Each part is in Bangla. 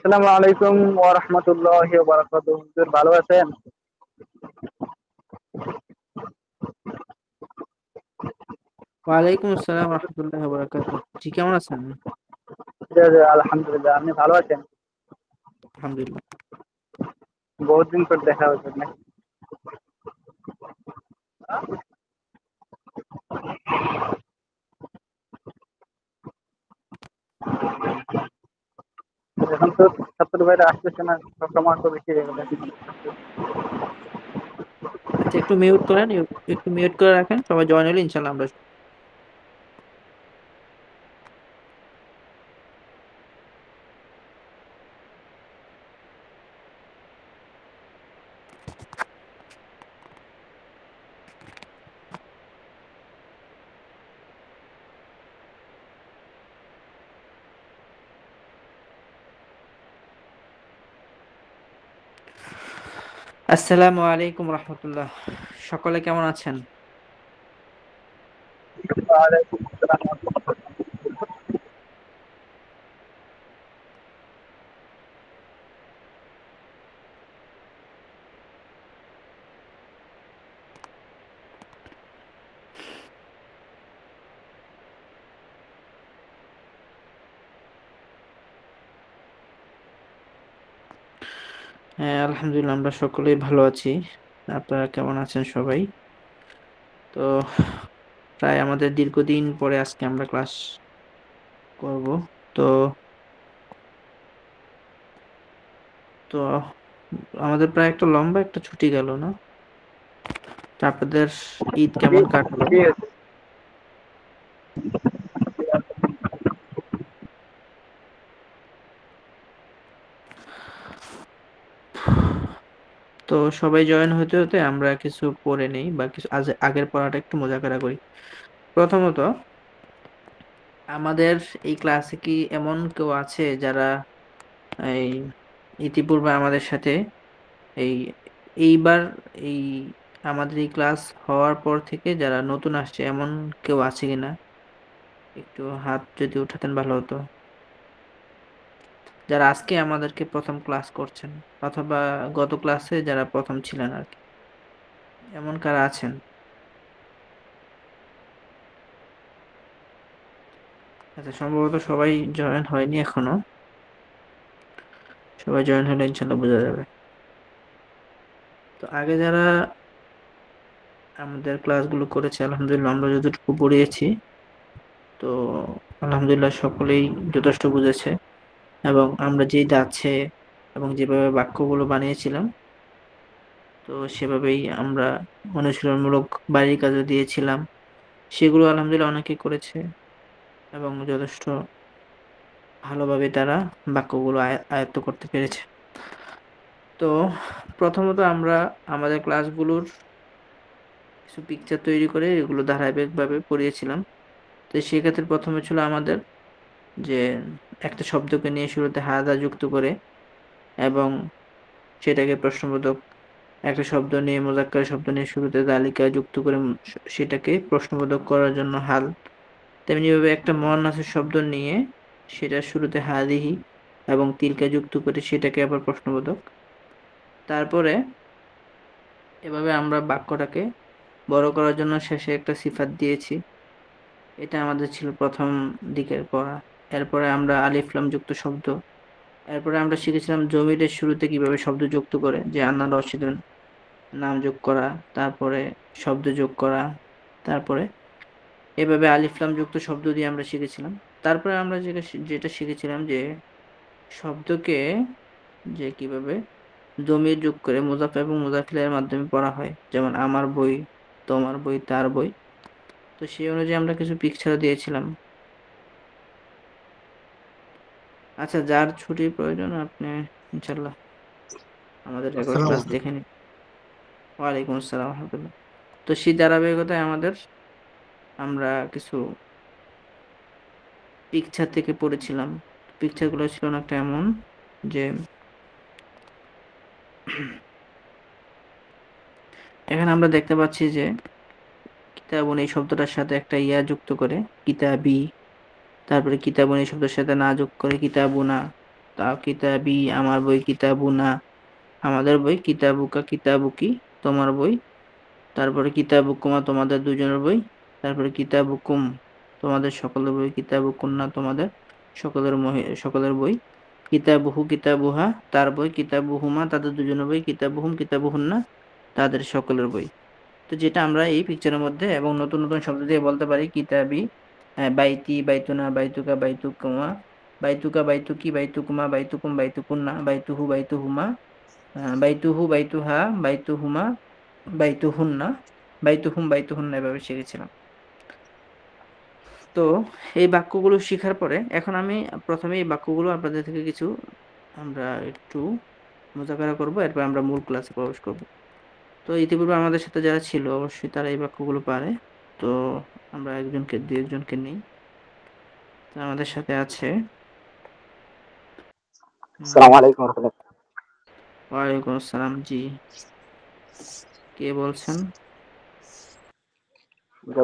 আসসালামু আলাইকুম ওয়া রাহমাতুল্লাহি ওয়া বারাকাতুহু। হুজুর ভালো আছেন? ওয়ালাইকুম আসসালাম রহমতুল্লাহ বরাকাত। জি, কেমন আছেন? জি, জি, আলহামদুলিল্লাহ। আপনি ভালো আছেন? আলহামদুলিল্লাহ। বহুত দিন পর দেখা হচ্ছে নাকি? এখন তো ছাত্র ভাইরা আসতেছে না, সংক্রমণ তো বেশি হয়ে গেল। আচ্ছা, একটু মিউট করেন, একটু মিউট করে রাখেন, সবাই জয়েন হলে ইনশাল্লাহ আমরা আসসালামু আলাইকুম রহমতুল্লাহ। সকলে কেমন আছেন? ওয়ালাইকুম আসসালাম। হ্যাঁ, আলহামদুলিল্লাহ, আমরা সকলেই ভালো আছি। আপনারা কেমন আছেন সবাই? তো প্রায় আমাদের দীর্ঘদিন পরে আজকে আমরা ক্লাস করব। তো তো আমাদের প্রায় একটা লম্বা একটা ছুটি গেল না? তো আপনাদের ঈদ জি, কেমন কাটলো? জি, তো সবাই জয়েন হতে হতে আমরা কিছু পড়ে নেই বা কিছু আগের পড়াটা একটু মোজাকারা করি। প্রথমত, আমাদের এই ক্লাসে কি এমন কেউ আছে যারা এই ইতিপূর্বে আমাদের সাথে এই এইবার এই আমাদের এই ক্লাস হওয়ার পর থেকে যারা নতুন আসছে এমন কেউ আছে কিনা? একটু হাত যদি উঠাতেন ভালো হতো। যারা আজকে আমাদেরকে প্রথম ক্লাস করছেন, অথবা গত ক্লাসে যারা প্রথম ছিলেন আর কি, এমন কারা আছেন? আচ্ছা, সম্ভবত সবাই জয়েন হয়নি এখনো। সবাই জয়েন হলে ইনশাল্লাহ বোঝা যাবে। তো আগে যারা আমাদের ক্লাসগুলো করেছে, আলহামদুলিল্লাহ আমরা যতটুকু পড়িয়েছি, তো আলহামদুলিল্লাহ সকলেই যথেষ্ট বুঝেছে। এবং আমরা যেই যাচ্ছে এবং যেভাবে বাক্যগুলো বানিয়েছিলাম, তো সেভাবেই আমরা অনুশীলনমূলক বাড়ির কাজও দিয়েছিলাম, সেগুলো আলহামদুলিল্লাহ অনেকেই করেছে এবং যথেষ্ট ভালোভাবে তারা বাক্যগুলো আয়ত্ত করতে পেরেছে। তো প্রথমত আমরা আমাদের ক্লাসগুলোর কিছু পিকচার তৈরি করে এগুলো ধারাবাহিকভাবে পড়িয়েছিলাম। তো সেক্ষেত্রে প্রথমে ছিল আমাদের যে একটা শব্দকে নিয়ে শুরুতে হাদা যুক্ত করে এবং সেটাকে প্রশ্নবোধক, একটা শব্দ নিয়ে মুজাক্কার শব্দ নিয়ে শুরুতে তালিকা যুক্ত করে সেটাকে প্রশ্নবোধক করার জন্য হাল। তেমনিভাবে একটা মুয়ান্নাসের শব্দ নিয়ে সেটা শুরুতে হাদিহি এবং তিলকা যুক্ত করে সেটাকে আবার প্রশ্নবোধক। তারপরে এভাবে আমরা বাক্যটাকে বড় করার জন্য শেষে একটা সিফাত দিয়েছি। এটা আমাদের ছিল প্রথম দিকের পড়া। এরপরে আমরা আলিফ লাম যুক্ত শব্দ, এরপরে আমরা শিখেছিলাম জমিরের শুরুতে কিভাবে শব্দ যুক্ত করে, যে আন্না রশিদুন নাম যোগ করা, তারপরে শব্দ যোগ করা, তারপরে এভাবে আলিফ লাম যুক্ত শব্দ দিয়ে আমরা শিখেছিলাম। তারপরে আমরা যেটা শিখেছিলাম যে শব্দকে যে কিভাবে জমির যোগ করে মুজাফ এবং মুজাফিলের মাধ্যমে পড়া হয়, যেমন আমার বই, তোমার বই, তার বই। তো সেই অনুযায়ী আমরা কিছু পিকচার দিয়েছিলাম। আচ্ছা, যার ছুটির প্রয়োজন আপনি ইনশাল্লাহ আমাদের রেকর্ড আসসালামু ক্লাস আলাইকুম। দেখে নিন। ওয়ালাইকুম আসসালাম রহমতুল্লাহ। তো সেই ধারাবাহিকতায় আমরা কিছু পিকচার থেকে পড়েছিলাম। পিকচার গুলো ছিল না একটা এমন যে এখানে আমরা দেখতে পাচ্ছি যে কিতাবুন এই শব্দটার সাথে একটা ইয়া যুক্ত করে কিতাবি, তারপরে কিতাবুন এই শব্দের সাথে না যোগ করে কিতাবুনা, তা কিতাবি আমার বই, কিতাবুনা আমাদের বই, কিতাবুকা কিতাবুকি তোমার বই, তারপরে কিতাবুকুমা তোমাদের দুজনের বই, তারপরে কিতাবুকুম তোমাদের সকলের বই, কিতাবুকুন্না তোমাদের সকলের বই, কিতাবুহু কিতাবুহা তার বই, কিতাবুহুমা তাদের দুজনের বই, কিতাবুহুম কিতাবুহুন্না তাদের সকলের বই। তো যেটা আমরা এই পিকচারের মধ্যে এবং নতুন নতুন শব্দ দিয়ে বলতে পারি, কিতাবি, বাইতি বাইতুনা বাইতুকা বাইতুকুমা, বাইতুকা বাইতুকি বাইতুকুমা বাইতুকুম বাইতুকুন্না বাইতুহু বাইতুহুমা, বাইতুহু বাইতুহা বাইতুহুমা বাইতুহুন্না বাইতুহুম বাইতুহুন্না এভাবে শিখেছিলাম। তো এই বাক্যগুলো শেখার পরে এখন আমি প্রথমে এই বাক্যগুলো আপনাদের থেকে কিছু আমরা একটু মোজাকারা করব, এরপর আমরা মূল ক্লাসে প্রবেশ করব। তো ইতিপূর্বে আমাদের সাথে যারা ছিল অবশ্যই তারা এই বাক্যগুলো পারে। তো আমরা একজনকে দুই একজনকে নিই। তো আমাদের সাথে আছে আসসালামু আলাইকুম রহমতুল্লাহ। ওয়ালাইকুম আসসালাম। জি, কে বলছেন?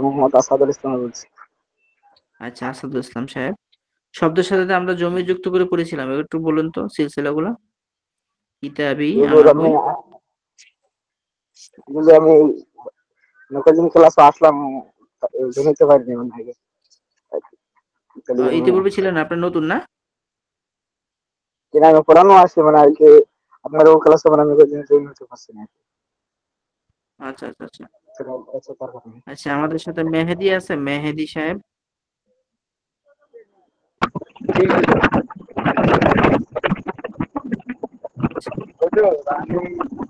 মোহাম্মদ আসাদুল ইসলাম বলছি। আচ্ছা, আসাদুল ইসলাম সাহেব, শব্দের সাথে তো আমরা জমি যুক্ত করে পড়েছিলাম, এবার একটু বলুন তো সিলসিলাগুলো। কিতাবি হুজুর আমার আমি বই। হুজুর আমি নকদিন ক্লাসে আসলাম, জমিতে পারিনি মনে হয়। তাহলে ইতিপূর্বে ছিলেন না, আপনার নতুন না? কিনা আমি পড়ানো আসে মানে আর কি, আপনার ও ক্লাসে মানে আমি জয়েন হতে পারছি না। আচ্ছা আচ্ছা আচ্ছা। সেটা হচ্ছে তার কারণে। আচ্ছা, আমাদের সাথে মেহেদি আছে, মেহেদি সাহেব। ঠিক আছে আচ্ছা, হুজুর, আমি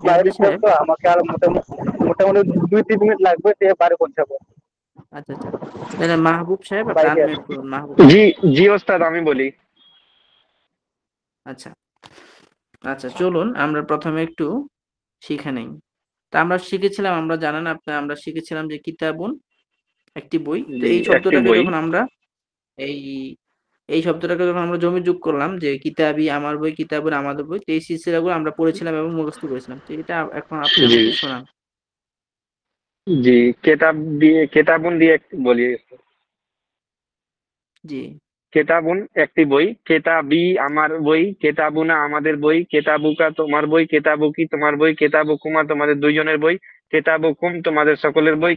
বাইরে মেহেদি ছিলাম সাহেব। তো, আমাকে আর মোটামুটি মোটামুটি 2-3 মিনিট লাগবে, দিয়ে বাড়ি পৌঁছাবো। আচ্ছা আচ্ছা, তাহলে মাহবুব সাহেব আপনি বাইরে আনমিউট আছি। করুন, মাহবুব জি সাহেব। জি ওস্তাদ, আমি বলি। আচ্ছা আচ্ছা, চলুন আমরা প্রথমে একটু শিখে নেই। তা আমরা শিখেছিলাম, আমরা জানেন আপনি, আমরা শিখেছিলাম যে কিতাবুন একটি বই। তো জি, এই একটি শব্দটাকে বই। যখন আমরা এই এই শব্দটাকে যখন আমরা জমি যোগ করলাম যে কিতাবি আমার বই, কিতাবুন আমাদের বই, তো এই সিলসিলাগুলো আমরা পড়েছিলাম এবং মুখস্থ করেছিলাম। তো এটা এখন আপনি জি আমাকে শোনান। জি, কেতাব দিয়ে কেতাবুন দিয়ে বলি। জি কেতাবুন একটি বই, কেতাবি আমার বই, কেতাবুনা আমাদের বই, কেতাবুকা তোমার বই, কেতাবুকি তোমার বই, কেতাবুকুমা তোমাদের দুইজনের বই, কেতাবুকুম তোমাদের সকলের বই,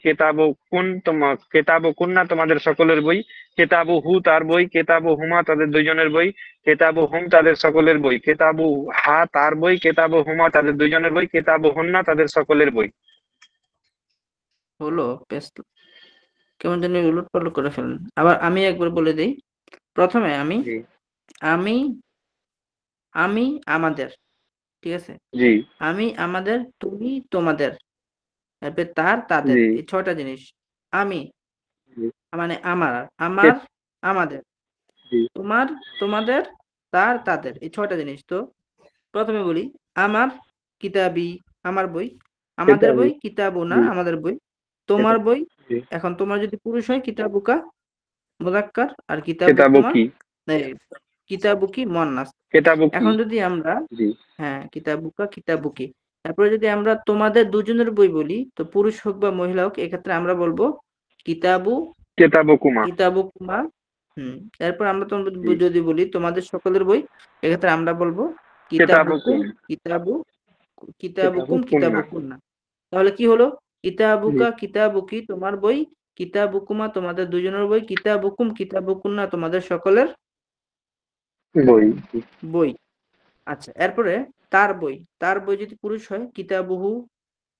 কেতাবুকুন্না তোমাদের সকলের বই, কেতাবুহু তার বই, কেতাবুহুমা তাদের দুইজনের বই, কেতাবুহুম তাদের সকলের বই, কেতাবুহা তার বই, কেতাবুহুমা তাদের দুইজনের বই, কেতাবুহুন্না তাদের সকলের বই। হলো বেশ, কেমন জানি উলট পালট করে ফেলেন। আবার আমি একবার বলে দিই, প্রথমে আমি জি আমি আমি আমাদের, ঠিক আছে, জি আমি আমাদের, তুমি তোমাদের, তারপরে তার তাদের, জি এই ছয়টা জিনিস। আমি জি মানে আমার, আমার কে- আমাদের, জি তোমার তোমাদের, তার তাদের, এই ছয়টা জিনিস। তো প্রথমে বলি আমার কিতাবি আমার বই, আমাদের কেতাবি। বই কিতাবুনা জি আমাদের বই, তোমার বই, জি, এখন তোমার যদি পুরুষ হয় কিতাবুকা মুযাক্কার, আর কিতাবুকুমা কেতাবুকি। এই কিতাবুকি মুয়ান্নাস। কেতাবুকি। এখন যদি আমরা জি, হ্যাঁ কিতাবুকা কিতাবুকি, তারপরে যদি আমরা তোমাদের দুজনের বই বলি, তো পুরুষ হোক বা মহিলা হোক, এক্ষেত্রে আমরা বলবো কিতাবু কেতাবুকুমা। কিতাবুকুমা। তারপর আমরা জি, যদি বলি তোমাদের সকলের বই, এক্ষেত্রে আমরা বলবো কিতাবুকুম কেতাবুকুম। কিতাবু কিতাবুকুম কেতাবুকুন্না। কিতাবুকুন্না। তাহলে কি হলো? জি, কিতাবুকা কিতাবুকি তোমার বই, কিতাবুকুমা তোমাদের দুজনের বই, কিতাবুকুম কিতাবুকুন্না তোমাদের সকলের বই। জি, বই। আচ্ছা, এরপরে তার বই, তার বই যদি পুরুষ হয় কিতাবুহু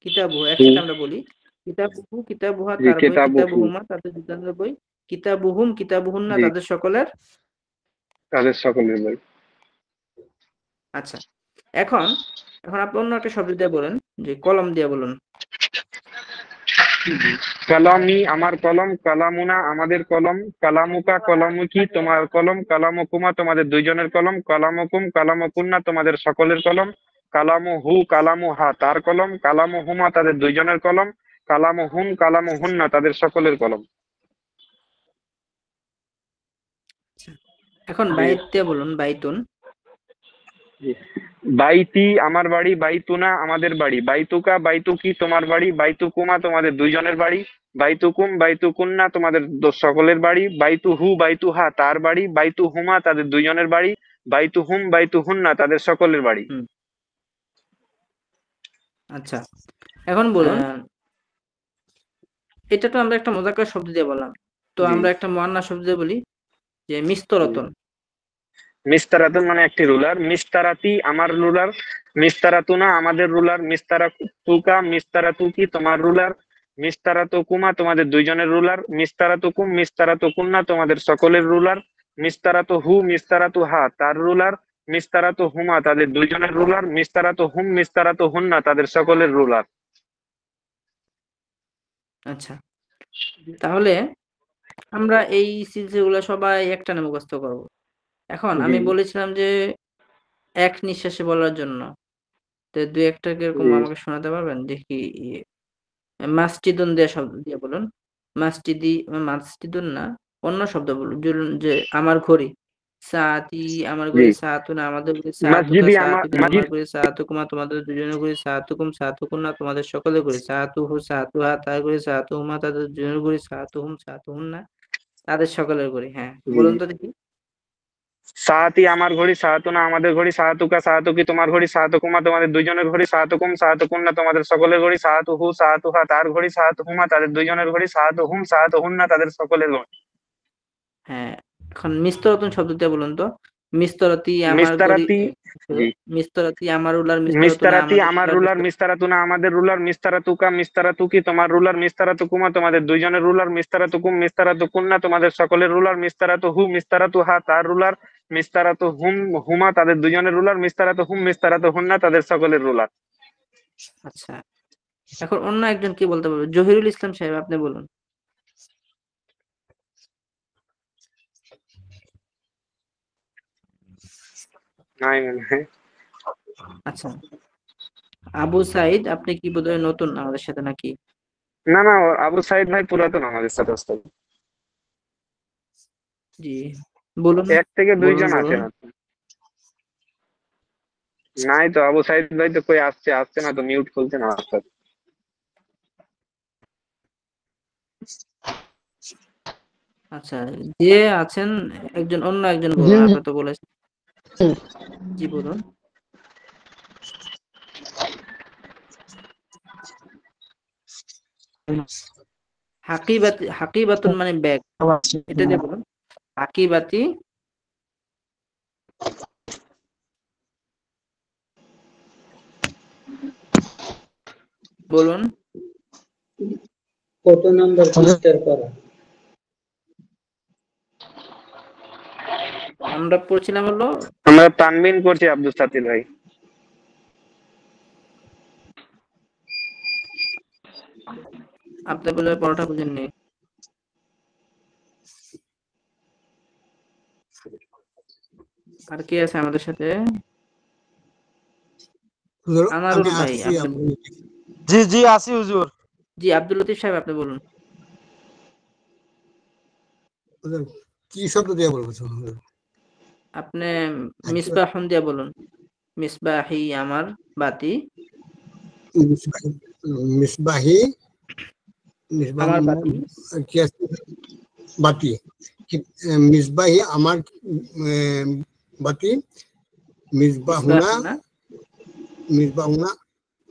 কিতাবুহু, হু। একসাথে আমরা বলি কিতাবুহু কিতাবুহা জি, তার বই, কেতাবুহু কিতাবুহুমা তাদের দুজনের বই, কিতাবুহুম কিতাবুহুন্না জি, তাদের সকলের। তাদের সকলের বই। আচ্ছা, এখন এখন আপনি অন্য একটা শব্দ দিয়ে বলেন, যে কলম দিয়ে বলুন। কলমি আমার কলম, কালামুনা আমাদের কলম, কালামুকা কলমুকি তোমার কলম, কালামুকুমা তোমাদের দুইজনের কলম, কালামুকুম কালামুকুন্না তোমাদের সকলের কলম, কালামুহু কালামুহা তার কলম, কালামুহুমা তাদের দুইজনের কলম, কালামুহুম কালামুহুন্না তাদের সকলের কলম। আচ্ছা, এখন জি বাইত দিয়ে বলুন, বাইতুন। জি। বাইতি আমার বাড়ি, বাইতুনা আমাদের বাড়ি, বাইতুকা বাইতুকি তোমার বাড়ি, বাইতুকুমা তোমাদের দুইজনের বাড়ি, বাইতুকুম বাইতুকুন্না তোমাদের সকলের বাড়ি, বাইতুহু বাইতুহা তার বাড়ি, বাইতুহুমা তাদের দুইজনের বাড়ি, বাইতুহুম বাইতুহুন্না তাদের সকলের বাড়ি। হুম, আচ্ছা এখন বলুন, এটা তো আমরা একটা মুযাক্কার শব্দ দিয়ে বললাম, তো জি আমরা একটা মুয়ান্নাস শব্দ দিয়ে বলি যে জি। মিস্তরাতুন। মিস্তারাতুন মানে একটি রুলার, মিস্তারাতি আমার রুলার, মিস্তারাতুনা আমাদের রুলার, মিস্তারাতুকা মিস্তারাতুকি তোমার রুলার, মিস্তারাতুকুমা তোমাদের দুইজনের রুলার, মিস্তারাতুকুম মিস্তারাতুকুন্না তোমাদের সকলের রুলার, মিস্তারাতুহু মিস্তারাতুহা তার রুলার, মিস্তারাতুহুমা তাদের দুইজনের রুলার, মিস্তারাতুহুম মিস্তারাতুহুন্না তাদের সকলের রুলার। আচ্ছা, তাহলে আমরা এই সিলসিলাগুলো সবাই একটানে মুখস্থ করব। এখন জি আমি বলেছিলাম যে এক নিঃশ্বাসে বলার জন্য, তো দুই একটা কিরকম জি আমাকে শোনাতে পারবেন দেখি? মাসজিদুন দিয়ে শব্দ দিয়ে বলুন। মাসজিদি, মাসজিদুন না, অন্য শব্দ বলুন। বলুন যে আমার ঘড়ি, সাআতি আমার জি। ঘড়ি, সাআতুনা আমাদের ঘড়ি, সাআতুকা মসজিদি আমার সাআতুকি আমার মসজিদ ঘড়ি, সাআতুকুমা তোমাদের দুজনের ঘড়ি, সাআতুকুম সাআতুকুন্না তোমাদের সকলের ঘড়ি, সাআতুহু সাআতুহা তার ঘড়ি, সাআতুহুমা তাদের দুজনের ঘড়ি, সাআতুহুম সাআতুহুন্না তাদের সকলের ঘড়ি। হ্যাঁ, জি বলুন তো দেখি। সাহাতি আমার ঘড়ি, সাহাতুনা আমাদের ঘড়ি, সাহাতুকা সাহাতুকি তোমার ঘড়ি, সাহাতুকুমা তোমাদের দুইজনের ঘড়ি, সাহাতুকুম সাহাতুকুন্না তোমাদের সকলের ঘড়ি, সাহাতুহু সাহাতুহা তার ঘড়ি, সাহাতুহুমা তাদের দুইজনের ঘড়ি, সাহাতুহুম সাহাতুহুন্না তাদের সকলের ঘড়ি। হ্যাঁ, এখন মিস্তরাতুন শব্দ দিয়ে বলুন তো। মিস্তরাতি আমার ঘড়ি, মিস্তারাতি জি মিস্তরাতি আমার উলার, মিস্তরাতুনা মিস্তারাতি আমাদের আমার উলার, রুলার, মিস্তারাতুনা আমাদের রুলার, মিস্তারাতুকা মিস্তারাতুকি তোমার রুলার, মিস্তারাতুকুমা তোমাদের দুইজনের রুলার, মিস্তারাতুকুম মিস্তারাতুকুন্না তোমাদের সকলের রুলার, মিস্তারাতুহু মিস্তারাতুহা তার রুলার, মিস্তারাতুহুম হুমা তাদের দুইজনের রুলার, মিস্তারাতুহুম মিস্তারাতুহুন্না তাদের সকলের রুলার। আচ্ছা, এখন অন্য একজন কি বলতে পারবে? জহিরুল ইসলাম সাহেব আপনি বলুন। নাই মনে হয়। আচ্ছা, আবু সাইদ আপনি কি বোধহয় নতুন আমাদের সাথে নাকি? না না আবু সাইদ ভাই পুরাতন আমাদের সাথে ওস্তাদ। জি, বলুন এক থেকে বলুন দুইজন বলুন। আছেন আপনি। নাই তো আবু সাইদ ভাই তো কই আসছে আসছে না তো মিউট খুলছে না ওস্তাদ। আচ্ছা, যে আছেন একজন, অন্য একজন জি বলুন, আপনি তো বলেছেন। জি বলুন। হাকিবাতি, হাকিবাতুন মানে ব্যাগ, এটা দিয়ে বলুন। হাকিবাতি বলুন। কত নাম্বার পৃষ্ঠার পড়া? আমরা পড়ছিলাম হলো, আমরা তানবিন করছি আব্দুল সাতির ভাই। আপনি বলে পড়াটা বুঝেননি। আর কে আছে আমাদের সাথে? হুজুর, আমি আনারুল ভাই আসছি আপনি আপনি বলুন। জি জি আসি হুজুর। জি, আব্দুল লতিফ সাহেব আপনি বলুন। হুজুর, কি শব্দ দিয়ে বলবেন হুজুর? আপনি আচ্ছা, মিসবাহুন দিয়ে বলুন। মিসবাহি আমার বাতি, মিসবাহি মিসবাহি মিসবাহ আমার বাতি, কি আছে? বাতি মিসবাহি আমার বাতি, মিসবাহুনা মিসবাহুনা মিসবাহুনা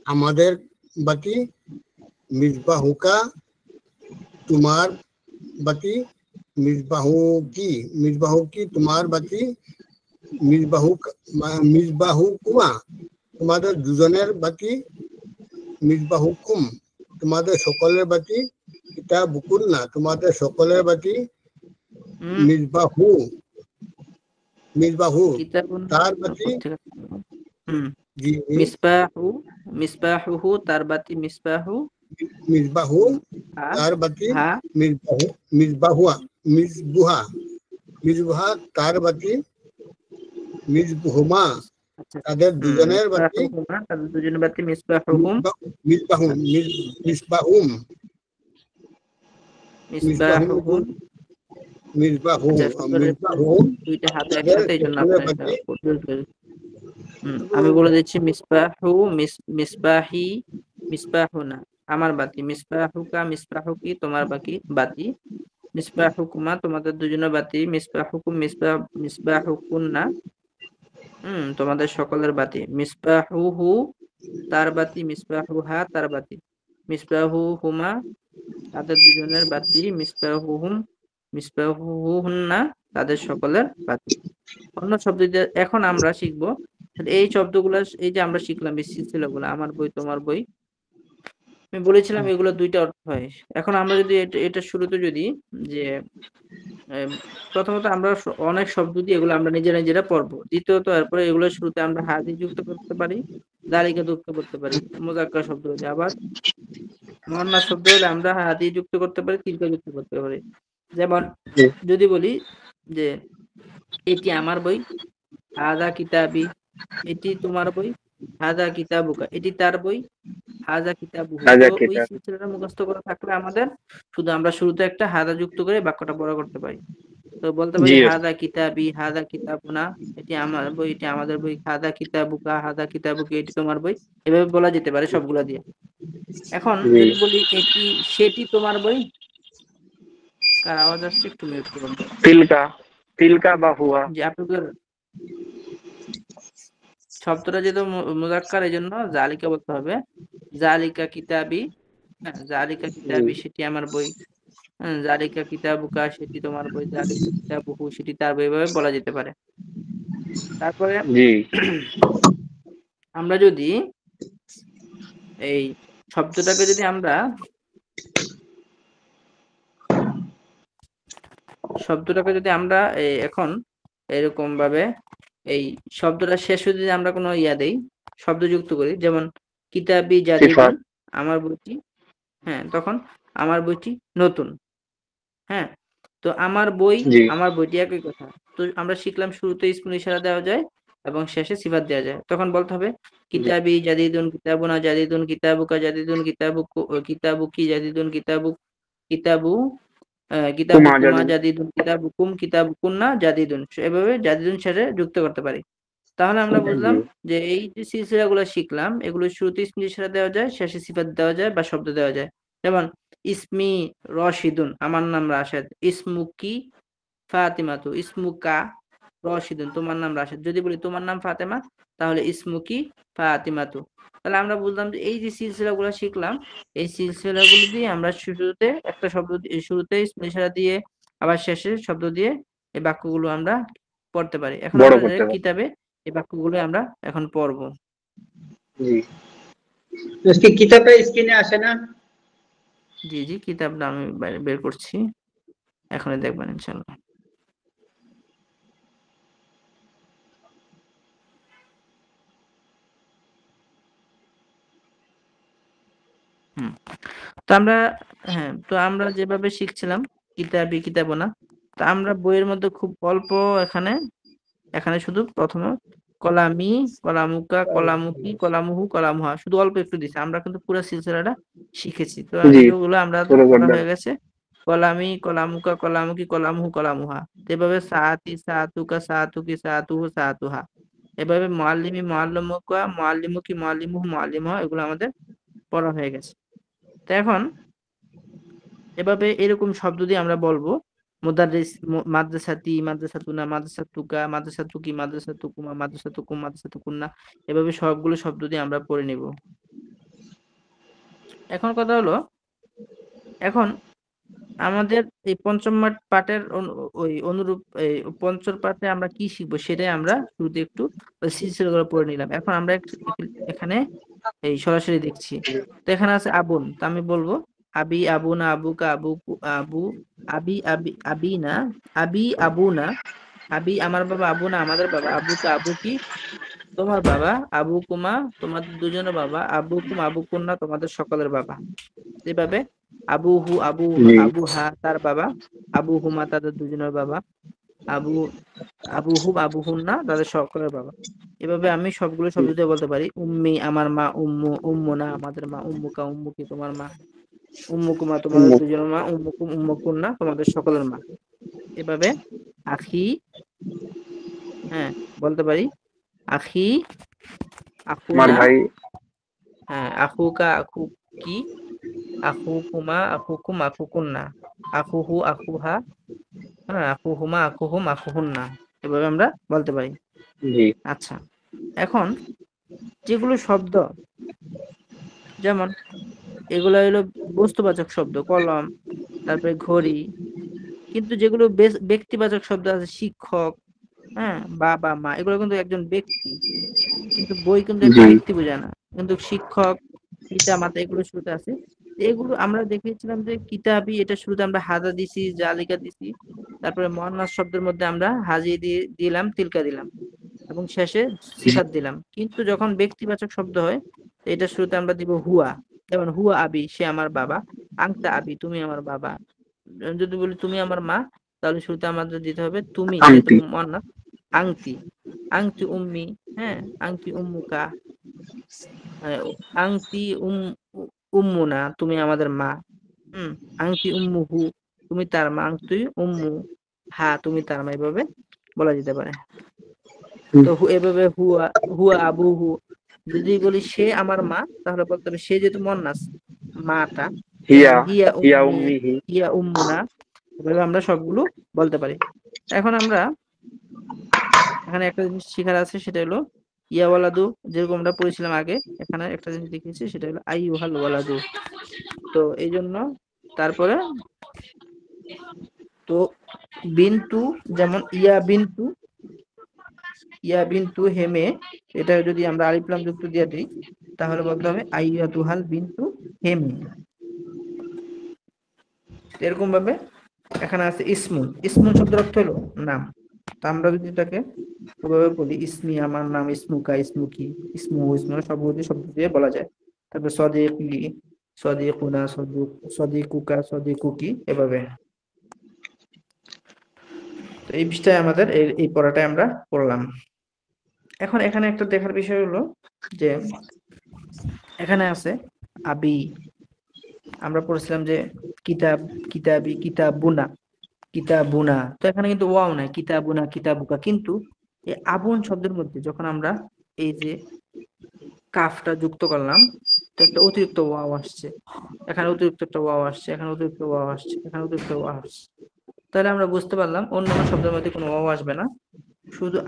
আমাদের বাতি, মিসবাহুকা তোমার বাতি, মিসবাহু কি মিসবাহু কি তোমার বাতি, মিসবাহু মিসবাহু কুমা তোমাদের দুজনের বাতি, মিসবাহুকুম তোমাদের সকলের বাতি, এটা বুকুল না তোমাদের সকলের বাতি, হুম, মিসবাহু মিসবাহু কিতাবুন তার বাতি, থেকে হুম, জি মিসবাহু, মিসবাহুহু তার বাতি, মিসবাহু মিসবাহু হা তার বাতি, হা মিসবাহু মিসবাহুয়া মিসবুহা মিসবুহা তার বাতি, মিসবুহুমা আচ্ছা, তাদের দুজনের বাতি, মিসবাহুহুমা তাদের দুজনের বাতি, মিসবাহুহুম মিসবাহুম মিসবাহুম মিসবাহুম মিসবাহুহুম। মিসবাহু আচ্ছা, সুন্দর মিসবাহুম দুইটা হাতে তাদের একসাথে, এই জন্য সকলের আপনার এটা বাতি, আমি বলে দিচ্ছি। মিসবাহু মিসবাহি মিসবাহুনা আমার বাতি, মিসবাহুকা মিসবাহুকি তোমার বাতি, মিসবাহুকুমা তোমাদের দুজনের বাতি, মিসবাহুকুম মিসবাহুকুন্না তোমাদের সকলের বাতি। মিসবাহুহু তার বাতি, মিসবাহুহা তার বাতি, মিসবাহুহুমা তাদের দুজনের বাতি, মিসবাহুহুম মিসবাহুহুন্না তাদের সকলের বাতি। অন্য শব্দ দিয়ে এখন আমরা শিখবো এই শব্দগুলো, এই যে আমরা শিখলাম এই সিলসিলাগুলো, আমার বই তোমার বই, আমি বলেছিলাম এগুলো দুইটা অর্থ হয়। এখন আমরা যদি এটা শুরুতে যদি যে এম, প্রথমত আমরা অনেক শব্দ দিয়ে এগুলো আমরা নিজেরা নিজেরা পড়বো। দ্বিতীয়ত এরপরে এগুলোর শুরুতে আমরা হাদি যুক্ত করতে পারি, দালিকা যুক্ত করতে পারি মুজাক্কার শব্দ হলে। আবার মুয়ান্নাস শব্দ হলে আমরা হাদি যুক্ত করতে পারি, তিলকা যুক্ত করতে পারি। যেমন জি যদি বলি যে এটি আমার বই, হাদা কিতাবি, এটি তোমার বই, হাদা কিতাবুকা, এটি তার বই, হাদা কিতাবুহু। তো হাজা ওই কিতাব। সিলসিলাটা মুখস্থ করা থাকলে আমাদের শুধু আমরা শুরুতে একটা হাদা যুক্ত করে বাক্যটা বড় করতে পারি। তো বলতে পারি জি হাদা কিতাবি, হাদা কিতাবুনা, এটি আমার বই, এটি আমাদের বই, হাদা কিতাবুকা, হাদা কিতাবুকি, এটি তোমার বই। এভাবে বলা যেতে পারে সবগুলা দিয়ে। এখন জি যদি বলি এটি সেটি তোমার বই, কার আওয়াজ আসছে একটু মিউট করুন। তিলকা, তিলকা বা হুয়া। যে আপনাদের শব্দটা যেহেতু মুজাক্কার, এই জন্য জালিকা বলতে হবে। জালিকা কিতাবি, হ্যাঁ জালিকা কিতাবি সেটি আমার বই, জালিকা কিতাবুকা সেটি তোমার বই, জালিকা কিতাবুহু সেটি তার বই, এভাবে বলা যেতে পারে। তারপরে জি আমরা যদি এই শব্দটাকে যদি আমরা এখন এরকম ভাবে এই শব্দটা শেষে যদি আমরা কোনো ইয়া দেই, শব্দ যুক্ত করি, যেমন কিতাবি জাদিদুন, সিফাত। আমার বইটি, হ্যাঁ তখন আমার বইটি নতুন। হ্যাঁ, তো আমার বই, জি আমার বইটি একই কথা। তো আমরা শিখলাম শুরুতে ইসমুল ইশারা দেওয়া যায় এবং শেষে সিফাত দেওয়া যায়। তখন বলতে হবে জি কিতাবি জাদিদুন, কিতাবুনা জাদিদুন, কিতাবুকা জাদিদুন, কিতাবুকি জাদিদুন, কিতাবু কুমা কিতাবুকুমা জাদু। জাদিদুন, কিতাবুকুম কিতাবুকুন্না জাদিদুন, এভাবে জাদিদুন শেষে যুক্ত করতে পারি। তাহলে আমরা বুঝলাম জি যে এই যে সিলসিলাগুলো শিখলাম, এগুলো শুরুতে ইসমুল ইশারা দেওয়া যায়, শেষে সিফাত দেওয়া যায় বা শব্দ দেওয়া যায়। যেমন ইসমি রশিদুন, আমার নাম রাশেদ, ইসমুকি ফাতিমাতু, ইসমুকা রশিদুন, তোমার নাম রাশেদ। যদি বলি তোমার নাম ফাতেমা, তাহলে ইসমুকি ফাতিমাতু। তাহলে আমরা বুঝলাম যে এই যে সিলসিলাগুলো শিখলাম, এই সিলসিলাগুলো দিয়ে আমরা শুরুতে একটা শব্দ শুরুতে ইসমুল ইশারা দিয়ে আবার শেষে শব্দ দিয়ে এই বাক্যগুলো আমরা পড়তে পারি। এখন বড় আমরা করতে পারে। কিতাবে এই বাক্যগুলো আমরা এখন পড়বো। জি उसकी किताबটা স্ক্রিনে আসে না? জি জি, কিতাবটা আমি বের করছি, এখনই দেখবেন ইনশাল্লাহ। হুম, তো আমরা, হ্যাঁ তো আমরা যেভাবে শিখছিলাম কিতাবি কিতাবনা, তো আমরা বইয়ের মধ্যে খুব অল্প, এখানে এখানে শুধু প্রথমে কলামি, কলামুকা, কলামুকি, কলামুহু, কলামুহা শুধু অল্প একটু দিছে। আমরা কিন্তু পুরো সিলসিলাটা শিখেছি। তো জি এগুলো আমরা পুরো পড়া গদ্দান। হয়ে গেছে। কলামি, কলামুকা, কলামুকি, কলামুহু, কলামুহা। তো এভাবে সাআতি, সাআতুকা, সাআতুকি, সাআতুহু, সাআতুহা। এভাবে মুআল্লিমি, মুআল্লিমুকা, মুআল্লিমুকি, মুআল্লিমুহু, মুআল্লিমুহা, এগুলো আমাদের পড়া হয়ে গেছে। তো এখন এভাবে এরকম শব্দ দিয়ে আমরা বলবো মুদাররিস, মাদ্রাসাতি, মাদ্রাসাতুনা, মাদ্রাসাতুকা, মাদ্রাসাতুকি, মাদ্রাসাতুকুমা, মাদ্রাসাতুকুম, মাদ্রাসাতুকুন্না, এভাবে সবগুলো শব্দ দিয়ে আমরা পড়ে নিব। এখন কথা হলো, এখন আমাদের এই পঞ্চম পাঠের ওই অনুরূপ এই পঞ্চম পাঠে আমরা কি শিখবো সেটাই আমরা শুরুতে একটু সিলসিলাগুলো পড়ে নিলাম। এখন আমরা এখানে এই সরাসরি দেখছি। তো এখানে আছে আবুন, তো আমি বলবো আবি আবুনা, আবুকা আবু, আবি আবি আবিনা, আবি আবুনা, আবি আমার বাবা, আবুনা আমাদের বাবা, আবুকা আবু কি তোমার বাবা, আবু কুমা তোমাদের দুজনের বাবা, আবু কুম আবু কুন্না তোমাদের সকলের বাবা। এভাবে আবু হু আবু, জি আবু হা তার বাবা, আবু হুমা তাদের দুজনের বাবা, আবু আবু হুম আবু হুন্না তাদের সকলের বাবা। এভাবে আমি সবগুলো শব্দ দিয়ে বলতে পারি। উম্মি আমার মা, উম্মু উম্মুনা আমাদের মা, উম্মুকা উম্মুকি তোমার মা, উম্মুকুমা তোমাদের উম্মুক। দুজনের মা, উম্মুকুম উম্মুকুন্না তোমাদের সকলের মা। এভাবে আখি, হ্যাঁ বলতে পারি আখি, আমার আখুনা, ভাই। হ্যাঁ আখুকা, আখুকি, আখুকুমা, আখুকুম, আখুকুন্না, আখুহু, আখুহা, হ্যাঁ আখুহুমা, আখুহুম, আখুহুন্না, এভাবে আমরা বলতে পারি। জি আচ্ছা, এখন যেগুলো শব্দ, যেমন এগুলো হলো বস্তুবাচক শব্দ, কলম, তারপরে ঘড়ি। কিন্তু যেগুলো ব্যক্তিবাচক শব্দ আছে, শিক্ষক, হ্যাঁ, বাবা মা, এগুলো কিন্তু একজন ব্যক্তি। কিন্তু বই কিন্তু একটা জি ব্যক্তি বোঝায় না। কিন্তু শিক্ষক, পিতা মাতা, এগুলো শুরুতে আছে। এগুলো আমরা দেখেছিলাম যে কিতাবি, এটা শুরুতে আমরা হাদা দিছি, জালিকা দিছি, তারপরে মুয়ান্নাস শব্দের মধ্যে আমরা হাজি দিয়ে দিলাম, তিলকা দিলাম, এবং শেষে সিফাত দিলাম। কিন্তু যখন ব্যক্তিবাচক শব্দ হয়, এটা শুরুতে আমরা দিব হুয়া। যেমন হুয়া আবি, সে আমার বাবা। আংতা আবি, তুমি আমার বাবা। যদি বলি তুমি আমার মা, তাহলে শুরুতে আমাদের দিতে হবে তুমি, যেহেতু আংটি মুয়ান্নাস। আংতি, আংতি উম্মি, হ্যাঁ, আংতি উম্মুকা, হ্যাঁ, আংতি উম্মুনা, তুমি আমাদের মা। হুম, আংতি উম্মুহু, তুমি তার মা। আংতি উম্মু হা, তুমি তার মা। এভাবে বলা যেতে পারে। তো এভাবে হুয়া, হুয়া আবুহু। যদি বলি সে আমার মা, তাহলে বলতে হবে সে যেহেতু মুয়ান্নাস, মাটা। যেমন হিয়া হিয়া হিয়া উম্মি, উম্মিহি হিয়া উম্মুনা। এভাবে আমরা সবগুলো বলতে পারি। এখন আমরা এখানে একটা জিনিস শেখার আছে, সেটা হলো ইয়া ওয়ালাদু। যেরকম আমরা পড়েছিলাম আগে, এখানে একটা জিনিস দেখিয়েছি, সেটা হলো আইয়ুহাল ওয়ালাদু। তো এই জন্য তারপরে তো বিনতু, যেমন ইয়া বিনতু, ইয়া বিনতু হেমে, এটা যদি আমরা আলিফ লাম যুক্ত দিয়ে দিই, তাহলে বলতে হবে আইয়াতুহাল বিনতু হেমে। এরকম ভাবে এখানে আছে ইসমুন। ইসমুন শব্দের অর্থ হলো নাম। তা আমরা যদি এটাকে ওভাবে বলি, ইসমি আমার নাম, ইসমুকা ইসমুকি, ইসমু ইসমু, সবগুলো শব্দ দিয়ে বলা যায়। তারপর সদিকি, সদিকুনা, সদিকুকা, সদিকুকি, এভাবে। তো এই বিষয়টাই আমাদের এই পড়াটাই আমরা পড়লাম। এখন এখানে একটা দেখার বিষয় হলো যে এখানে আছে আবি। আমরা পড়ছিলাম যে কিতাব, কিতাবি, কিতাবুনা, কিতাবুনা। তো এখানে কিন্তু ওয়াও নাই, কিতাবুনা, কিতাবুকা। কিন্তু এই আবুন শব্দের মধ্যে যখন আমরা এই যে কাফটা যুক্ত করলাম, তো একটা অতিরিক্ত ওয়াও আসছে, এখানে অতিরিক্ত একটা ওয়াও আসছে, এখানে অতিরিক্ত ওয়াও আসছে, এখানে অতিরিক্ত ওয়াও আসছে। তাহলে আমরা বুঝতে পারলাম অন্যান্য শব্দের মধ্যে কোনো ওয়াও আসবে না। শুধু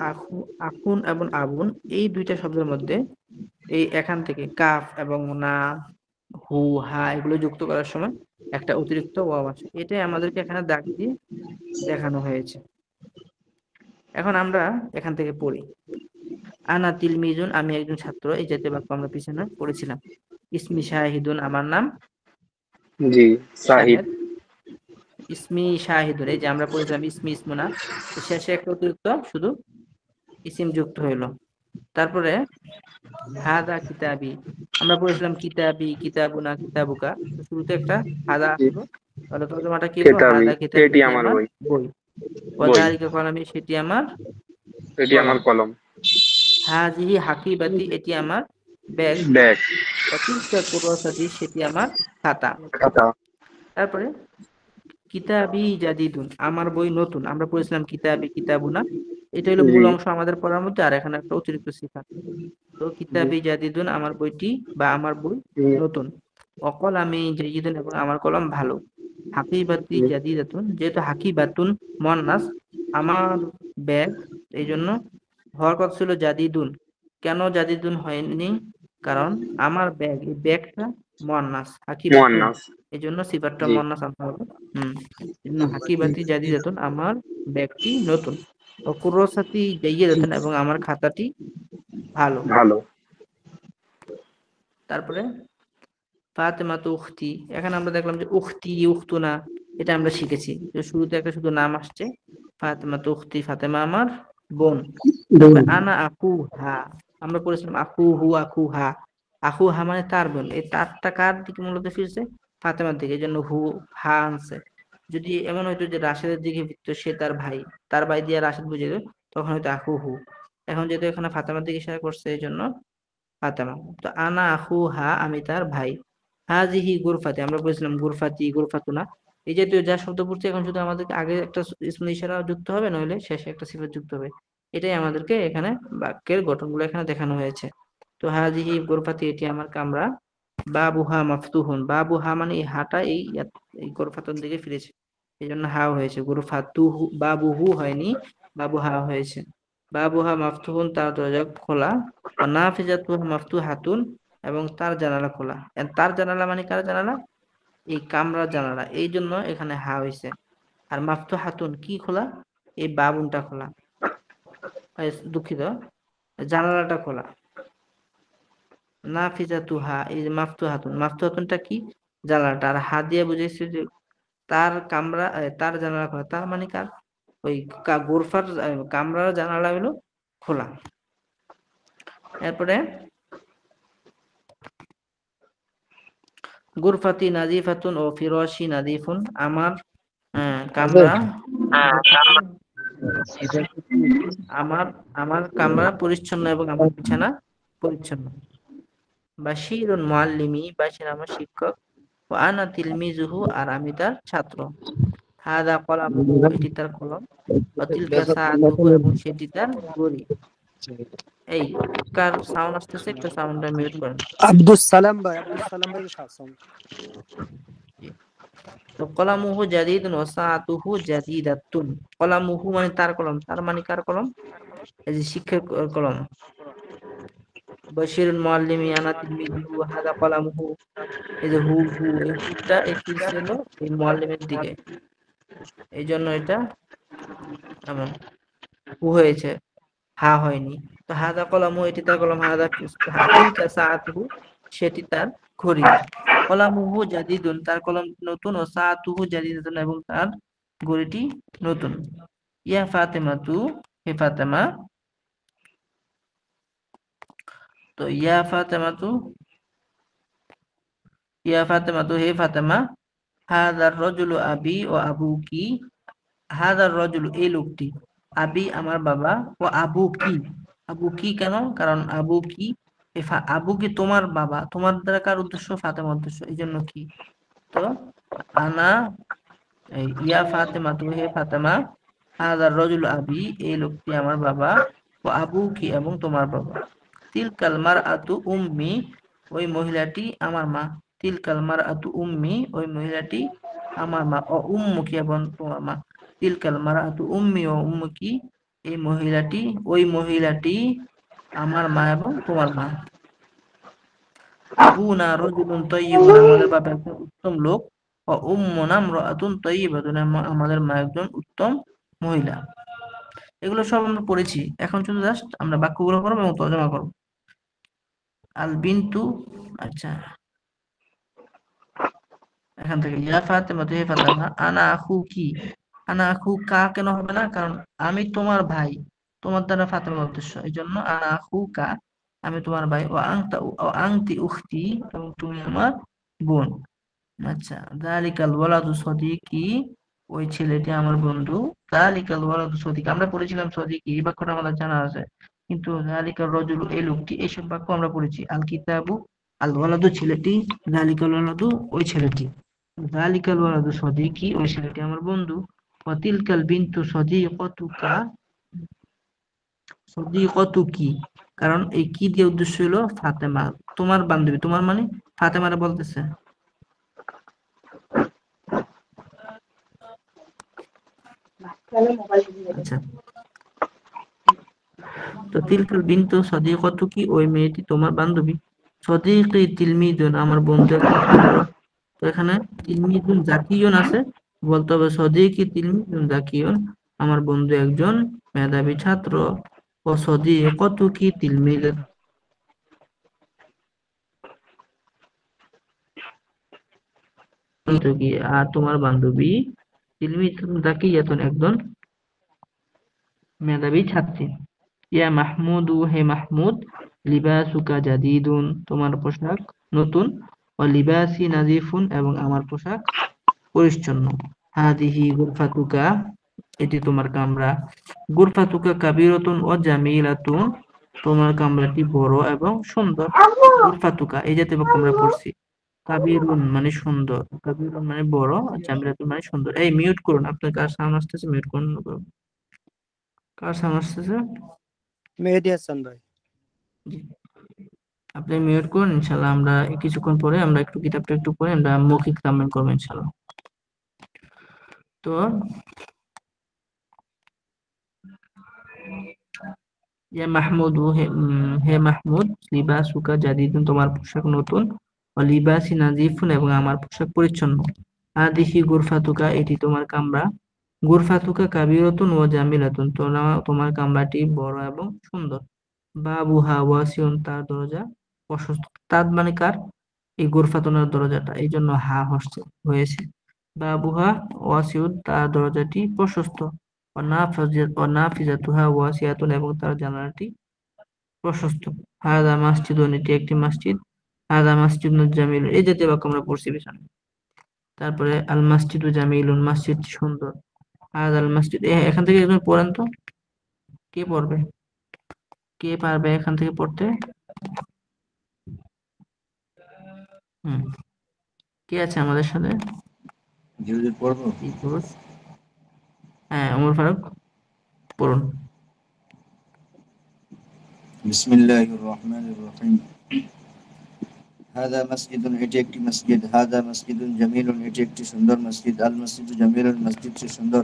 আকুন এবং আবুন, এই দুইটা শব্দের মধ্যে এই এখান থেকে কাফ এবং না, হু, হা, এগুলো যুক্ত করার সময় একটা অতিরিক্ত ওয়াও আসে। এটাই আমাদেরকে এখানে দাগ দিয়ে দেখানো হয়েছে। এখন আমরা এখান থেকে পড়ি। আনা তিলমিজুন, আমি একজন ছাত্র। এই জাতীয় বাক্য আমরা পিছনে পড়েছিলাম। ইসমি শাহিদুন, আমার নাম জি সাহিদ শাহেদ। ইসমি শাহিদুন, এই যে আমরা পড়েছিলাম ইসমি ইসমুনা, শেষে একটা অতিরিক্ত শুধু ইসিম যুক্ত হইলো। তারপরে হাদা কিতাবি, আমরা পড়েছিলাম কিতাবি, কিতাবুনা, কিতাবুকা। তো শুরুতে একটা হাদা জি আসলো, তাহলে তর্জমাটা কি হলো? খেতাবি হাদা কিতাবি, এটি এটি আমার আমার বই বই। বই ওয়াযালিকা কলামি, সেটি আমার এটি কলম। আমার কলম হাযিহি হাকিবাতি, এটি আমার ব্যাগ। ব্যাগ ওয়া তিলকা কুররাসাতি, সেটি আমার খাতা। খাতা তারপরে কিতাবি জাদিদুন, আমার বই নতুন। আমরা পড়েছিলাম কিতাবি, কিতাবুনা। এটা হলো জি মূল অংশ আমাদের পড়ার মধ্যে, আর এখানে একটা অতিরিক্ত সিফাত। তো জি কিতাবি জাদিদুন, আমার বইটি বা আমার বই নতুন। অকল আমি জাইয়িদুন, এবং আমার কলম ভালো। হাকিবাতি জি জাদিদাতুন, যেহেতু হাকিবাতুন মুয়ান্নাস, আমার ব্যাগ, এই জন্য হওয়ার কথা ছিল জাদিদুন। কেন জাদিদুন হয়নি? কারণ আমার ব্যাগ, এই ব্যাগটা মুয়ান্নাস, হাকিবাতুন, মুয়ান্নাস এই জন্য সিফাতটা জি মুয়ান্নাস আনতে হবে। এই জন্য হাকিবাতি জাদিদাতুন, আমার ব্যাগটি নতুন। ও কুররাসাতি জাইয়িদাতুন, এবং আমার খাতাটি ভালো। ভালো তারপরে ফাতেমা তো উখতি, এখানে আমরা দেখলাম যে উখতি, উখতুনা, এটা আমরা শিখেছি। তো শুরুতে একটা শুধু নাম আসছে, ফাতেমা তো উখতি, ফাতেমা আমার বোন। তারপরে আনা আখু হা, আমরা পড়েছিলাম আখু হু, আখু হা। আখু হা মানে তার বোন। এই তারটা কার দিকে মূলত ফিরছে? ফাতেমার দিকে, এই জন্য হু, হা আনছে। যদি এমন হইতো যে রাশেদের দিকে ফিরতো, সে তার ভাই, তার ভাই দিয়ে রাশেদ বুঝে দিত, তখন হয়তো আখু হু। এখন যেহেতু এখানে ফাতেমার দিকে ইশারা করছে, এই জন্য ফাতেমা। তো আনা আখু হা, আমি তার ভাই। হাজিহি গুরফাতি, আমরা বলেছিলাম গুরফাতি, গুরফাতুনা। এই জাতীয় যা শব্দ পড়ছে, এখন শুধু আমাদেরকে আগে একটা ইসমুল ইশারা যুক্ত হবে, নইলে শেষে একটা সিফাত যুক্ত হবে। এটাই আমাদেরকে এখানে বাক্যের গঠনগুলো এখানে দেখানো হয়েছে। তো হাজিহি গুরফাতি, এটি আমার কামরা। বাবুহা মাফতুহুন, বাবুহা মানে এই হাটা এই গুরফাতুন দিকে ফিরেছে, এই জন্য হা হয়েছে। গুরফাতুহু, বাবুহু হয়নি, বাবুহা হয়েছে। বাবুহা মাফতুহুন, তার দরজা খোলা। ওয়া নাফিজাতুহা মাফতুহাতুন, এবং তার জানালা খোলা। তার জানালা মানে কার জানালা? এই কামরার জানালা, এই জন্য এখানে হা হইছে। আর মাফতুহাতুন কি খোলা? এই বাবুনটা খোলা, দুঃখিত, জানালাটা খোলা। নাফিজাতুহা, এই যে মাফতুহাতুন, মাফতুহাতুনটা কি? জানালাটা। আর হা দিয়ে বুঝাইছে যে তার কামরা, তার জানালা খোলা, তার মানে কার? ওই গোরফার কামরার জানালা হলো খোলা। এরপরে গুরফাতি নাজিফাতুন ও ফিরাশি নাজিফুন, আমার কামরা, আমার আমার কামরা পরিচ্ছন্ন এবং আমার বিছানা পরিচ্ছন্ন। বাশিরুন মুআল্লিমি, বাশির আমার শিক্ষক। ওয়া আনা তিলমিজুহু, আর আমি তার ছাত্র। হাদা কলামুহু, এটি তার কলম। ওয়া তিলকা সাআতুহু, এবং সেটি তার ঘড়ি। এই কার সাউন্ড আসতেছে? একটু সাউন্ডটা মিউট করেন। আব্দুস সালাম ভাই, আব্দুস সালাম ভাই শাসন। তো কলামুহু জাদিদুন ওয়া সাআতুহু জাদিদাতুন। কলামুহু মানে তার কলম, তার মানে কার কলম? এই যে শিক্ষক কলম। বাশিরুল মুআল্লিমি আনা তিলমিজুহু হাদা কলামুহু, এই যে হু হু, এই হুটা এই ছিল এই মুআল্লিমের দিকে, এই জন্য এটা এমন হু হয়েছে, হা হয়নি। তো হাদা কলামু, এটি তার কলম। হাদা তিলকা সাআতুহু, সেটি তার ঘড়ি। কলামুহু জাদিদুন, তার কলম নতুন। ও সাআতুহু জাদিদাতুন, এবং তার ঘড়িটি নতুন। ইয়া ফাতেমাতু, হে ফাতেমা। তো ইয়া ফাতেমাতু, ইয়া ফাতেমাতু, হে ফাতেমা। হাদার রজুলু আবি ও আবুকি, হাদার রজুলু, এই লোকটি। আবি আমার বাবা। ও আবু কি, আবু কি কেন? কারণ আবু কি, আবু কি তোমার বাবা, তোমার দ্বারা কার উদ্দেশ্য? ফাতেমার উদ্দেশ্য, এই জন্য কি। তো আনা, ইয়া ফাতেমা, তুমি হে ফাতেমা। হাদার রজুলু আবি, এই লোকটি আমার বাবা। ও আবু কি, এবং তোমার বাবা। তিলকাল মারআতু উম্মি, ওই মহিলাটি আমার মা। তিলকাল মারআতু উম্মি, ওই মহিলাটি আমার মা। ও উম্মুকি, এবং তোমার মা। তিলকাল মারআতু উম্মি ও উম্মুকি, এই মহিলাটি, ওই মহিলাটি আমার মা এবং তোমার মা। আবুনা রাজুলুন তাইয়্যিবুন, আমাদের বাবা একজন উত্তম লোক। ও উম্মুনা ইমরাআতুন তাইয়্যিবাতুন, আমাদের মা একজন উত্তম মহিলা। এগুলো সব আমরা পড়েছি, এখন শুধু জাস্ট আমরা বাক্যগুলো করবো এবং তর্জমা করবো। আল বিনতু, আচ্ছা এখান থেকে ইয়া ফাতেমা, হে ফাতেমা। আনা আখুকি, আনা আখুকা কেন হবে না? কারণ আমি তোমার ভাই, তোমার দ্বারা ফাতেমার উদ্দেশ্য, এই জন্য আনা আখুকা, আমি তোমার ভাই। ও আংতা, ও আংতি উখতি, এবং তুমি আমার বোন। আচ্ছা, যালিকাল ওয়ালাদু সদিকি, ওই ছেলেটি আমার বন্ধু। যালিকাল ওয়ালাদু সদিকি, আমরা পড়েছিলাম সদিকি, এই বাক্যটা আমাদের জানা আছে। কিন্তু যালিকাল রজুলু, এই লোকটি, এইসব বাক্য আমরা পড়েছি। আল কিতাবু, আল ওয়ালাদু ছেলেটি, যালিকাল ওয়ালাদু ওই ছেলেটি। যালিকাল ওয়ালাদু সদিকি, ওই ছেলেটি আমার বন্ধু। ওয়া তিলকাল বিনতু সদিকাতুকা, সদিকাতুকি, কারণ এই কি দিয়ে উদ্দেশ্য হলো? ফাতেমা, তোমার বান্ধবী। তোমার মানে ফাতেমারা বলতেছে। আচ্ছা, তো তিলকাল বিনতু সদিকাতুকি, ওই মেয়েটি তোমার বান্ধবী। সদিকি তিলমিদুন, আমার বন্ধু একজন ছাত্র। তো এখানে তিলমিদুন জাকিয়ুন আছে, বলতে হবে সদিকি তিলমিদুন জাকিয়ুন, আমার বন্ধু একজন মেধাবী ছাত্র। ও সদিকাতুকি তিলমিদাতুন, আর তোমার বান্ধবী তিলমিদুন জাকিয়াতুন, একজন মেধাবী ছাত্রী। ইয়া মাহমুদু, হে মাহমুদ। লিবাসুকা জাদিদুন, তোমার পোশাক নতুন। ও লিবাসি নাজিফুন, এবং আমার পোশাক পরিচ্ছন্ন। হাদিহি গুরফাতুকা, এটি তোমার কামরা। গুরফাতুকা কাবিরাতুন ও জামিলাতুন, তোমার কামরাটি বড় এবং সুন্দর। গুরফাতুকা, এই জাতীয় বাক্য আমরা পড়ছি। কাবিরুন মানে সুন্দর, কাবিরুন মানে বড়, আর জামিলাতুন মানে সুন্দর। এই মিউট করুন, আপনার কার সাউন্ড আসতেছে মিউট করুন। কার সাউন্ড আসতেছে? মেহেদী হাসান ভাই। জি, আপনি মিউট করুন। ইনশাল্লাহ আমরা কিছুক্ষণ পরে আমরা একটু কিতাবটা একটু পরে আমরা মৌখিক তামাম করবো ইনশাল্লাহ। তো ইয়া মাহমুদ, হে মাহমুদ, লিবাসুকা জাদিদুন, তোমার পোশাক নতুন, ও লিবাসি নাজিফুন, এবং আমার পোশাক পরিচ্ছন্ন। হাদিহি গুরফাতুকা, এটি তোমার কামরা। গুরফাতুকা কাবিরাতুন ও জামিলাতুন, তোমার কামরাটি বড় এবং সুন্দর। বাবুহা ওয়াসিউন, তার দরজা প্রশস্ত। তাদ মানে কার? এই গুরফাতুনের দরজাটা, এই জন্য হা হয়েছে। বাবুহা ওয়াসিউন, তার দরজাটি প্রশস্ত। অনাফিজাতুহা ওয়াসিয়াতুন, এবং তার জানালাটি প্রশস্ত। হাদা মাসজিদুন, এটি একটি মসজিদ। হাদা মাসজিদুন জামিলুন, এই জাতীয় বাক্য আমরা পড়ছি পিছনে। তারপরে আল মাসজিদু জামিলুন, মসজিদটি সুন্দর। হাদাল মসজিদ, এখান থেকে একজন পড়েন তো, কে পড়বে? কে পারবে এখান থেকে পড়তে? হুম, কে আছে আমাদের সাথে? জি হুজুর, পড়বো? এই পুরুষ। হ্যাঁ, ওমর ফারুক, পড়ুন। বিসমিল্লাহির রহমানির রহিম। হাদা মসজিদুন, এটি একটি মসজিদ। হাদা মসজিদুন জামিলুন, এটি একটি সুন্দর মসজিদ। আল মসজিদু জামিলুন, মসজিদটি সুন্দর।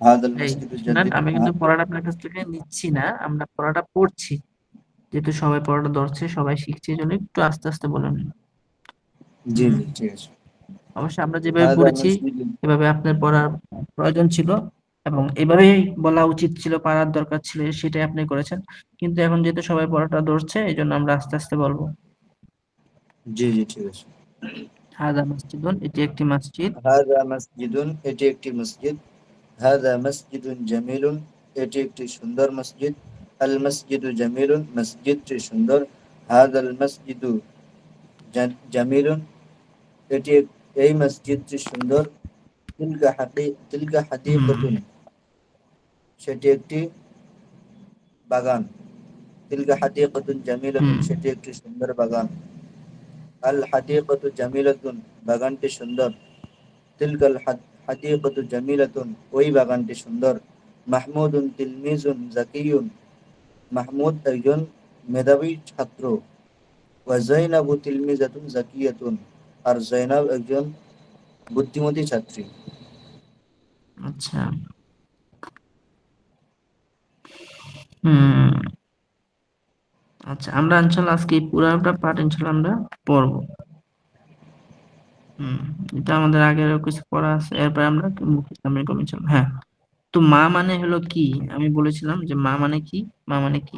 হাদাল এই মসজিদু শুনেন, জাদিদ। আমি কিন্তু পড়াটা আপনার কাছ থেকে নিচ্ছি না, আমরা পড়াটা পড়ছি। যেহেতু সবাই পড়াটা ধরছে, সবাই শিখছে, এই জন্য একটু আস্তে আস্তে বলেন। জি হুম, জি, ঠিক আছে। অবশ্যই আমরা যেভাবে হাদা পড়েছি মসজিদুন, এভাবে আপনার পড়ার প্রয়োজন ছিল, এবং এভাবেই বলা উচিত ছিল, পারার দরকার ছিল, সেটাই আপনি করেছেন। কিন্তু এখন যেহেতু সবাই পড়াটা ধরছে, এই জন্য আমরা আস্তে আস্তে বলবো। জি জি, ঠিক আছে। হাদা মসজিদুন, এটি একটি মসজিদ। হাদা মসজিদুন, এটি একটি মসজিদ। হাদা মসজিদুন জামিলুন, এটি একটি সুন্দর মসজিদ। আল মসজিদু জামিলুন, মসজিদটি সুন্দর। হাদাল মসজিদু জামিলুন, এটি এই মসজিদটি সুন্দর। তিলকা হুম হাদিকাতুন, সেটি একটি বাগান। তিলকা হাদিকাতুন জামিলাতুন, হুম সেটি একটি সুন্দর বাগান। আল হাদিকাতু জামিলাতুন, বাগানটি সুন্দর। তিলকাল হাদিকাতু জামিলাতুন, ওই বাগানটি সুন্দর। মাহমুদুন তিলমিজুন জাকিয়ুন, মাহমুদ একজন মেধাবী ছাত্র। ওয়া যায়নাবু তিলমিজাতুন জাকিয়াতুন, আর জয়নাব একজন বুদ্ধিমতী ছাত্রী। আচ্ছা। হুম, আচ্ছা, আমরা ইনশাল্লাহ আজকে এই পুরাটা পাঠ ইনশাল্লাহ আমরা পড়বো। হুম, এটা আমাদের আগের কিছু পড়া আছে, এরপর আমরা মুখ ইসলামে কম ইনশাল্লাহ। হ্যাঁ, তো মা মানে হলো কি? আমি বলেছিলাম যে মা মানে কি, মা মানে কি।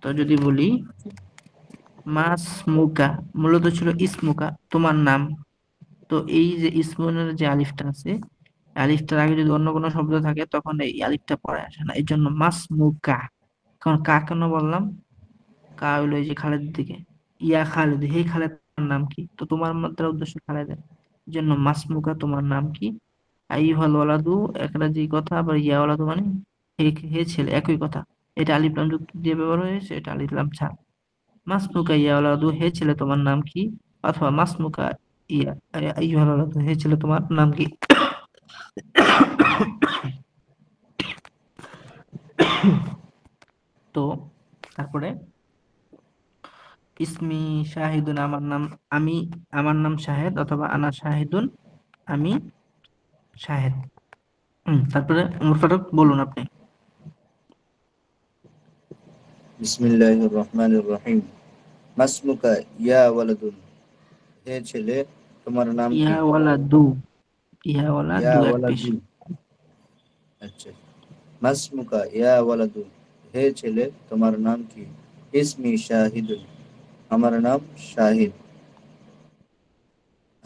তো যদি বলি মাসমুকা, মূলত ছিল ইসমুকা, তোমার নাম। তো এই যে ইসমুনের যে আলিফটা আছে, আলিফটার আগে যদি অন্য কোনো শব্দ থাকে, তখন এই আলিফটা পরে আসে না, এই জন্য মাসমুকা। কারণ কা কেন বললাম? কা হইলো এই যে খালেদের দিকে, ইয়া খালেদ, হে খালেদ, তোমার নাম কি? তো তোমার মাত্রা উদ্দেশ্য খালেদের, এই জন্য মাসমুকা, তোমার নাম কি। আইয়ুহাল ওয়ালাদু, একটা যে কথা, আবার ইয়া ওয়ালাদু মানে হে, হে ছেলে, একই কথা। এটা আলিফ লাম যুক্ত দিয়ে ব্যবহার হয়েছে, এটা আলিফ লাম ছাড়া। মাসমুকা ইয়া ওয়ালাদু, হে ছেলে তোমার নাম কি। অথবা মাসমুকা ইয়া আইয়ুহাল ওয়ালাদু, হে ছেলে তোমার নাম কি। তো তারপরে ইসমি শাহিদুন, আমার নাম, আমি, আমার নাম শাহেদ, অথবা আনা শাহিদুন, আমি শাহেদ। তারপরে উমর ফারুক, বলুন আপনি। বিসমিল্লাহির রহমানির রহিম। মাসমুকা ইয়া ওয়ালাদুন, হে ছেলে তোমার নাম কি। ইয়া দু, ইয়া ইয়া দু এক পেশ। ওয়ালাদু, আচ্ছা। মাসমুকা ইয়া ওয়ালাদু, হে ছেলে তোমার নাম কি। ইসমি শাহিদুন, আমার নাম শাহিদ।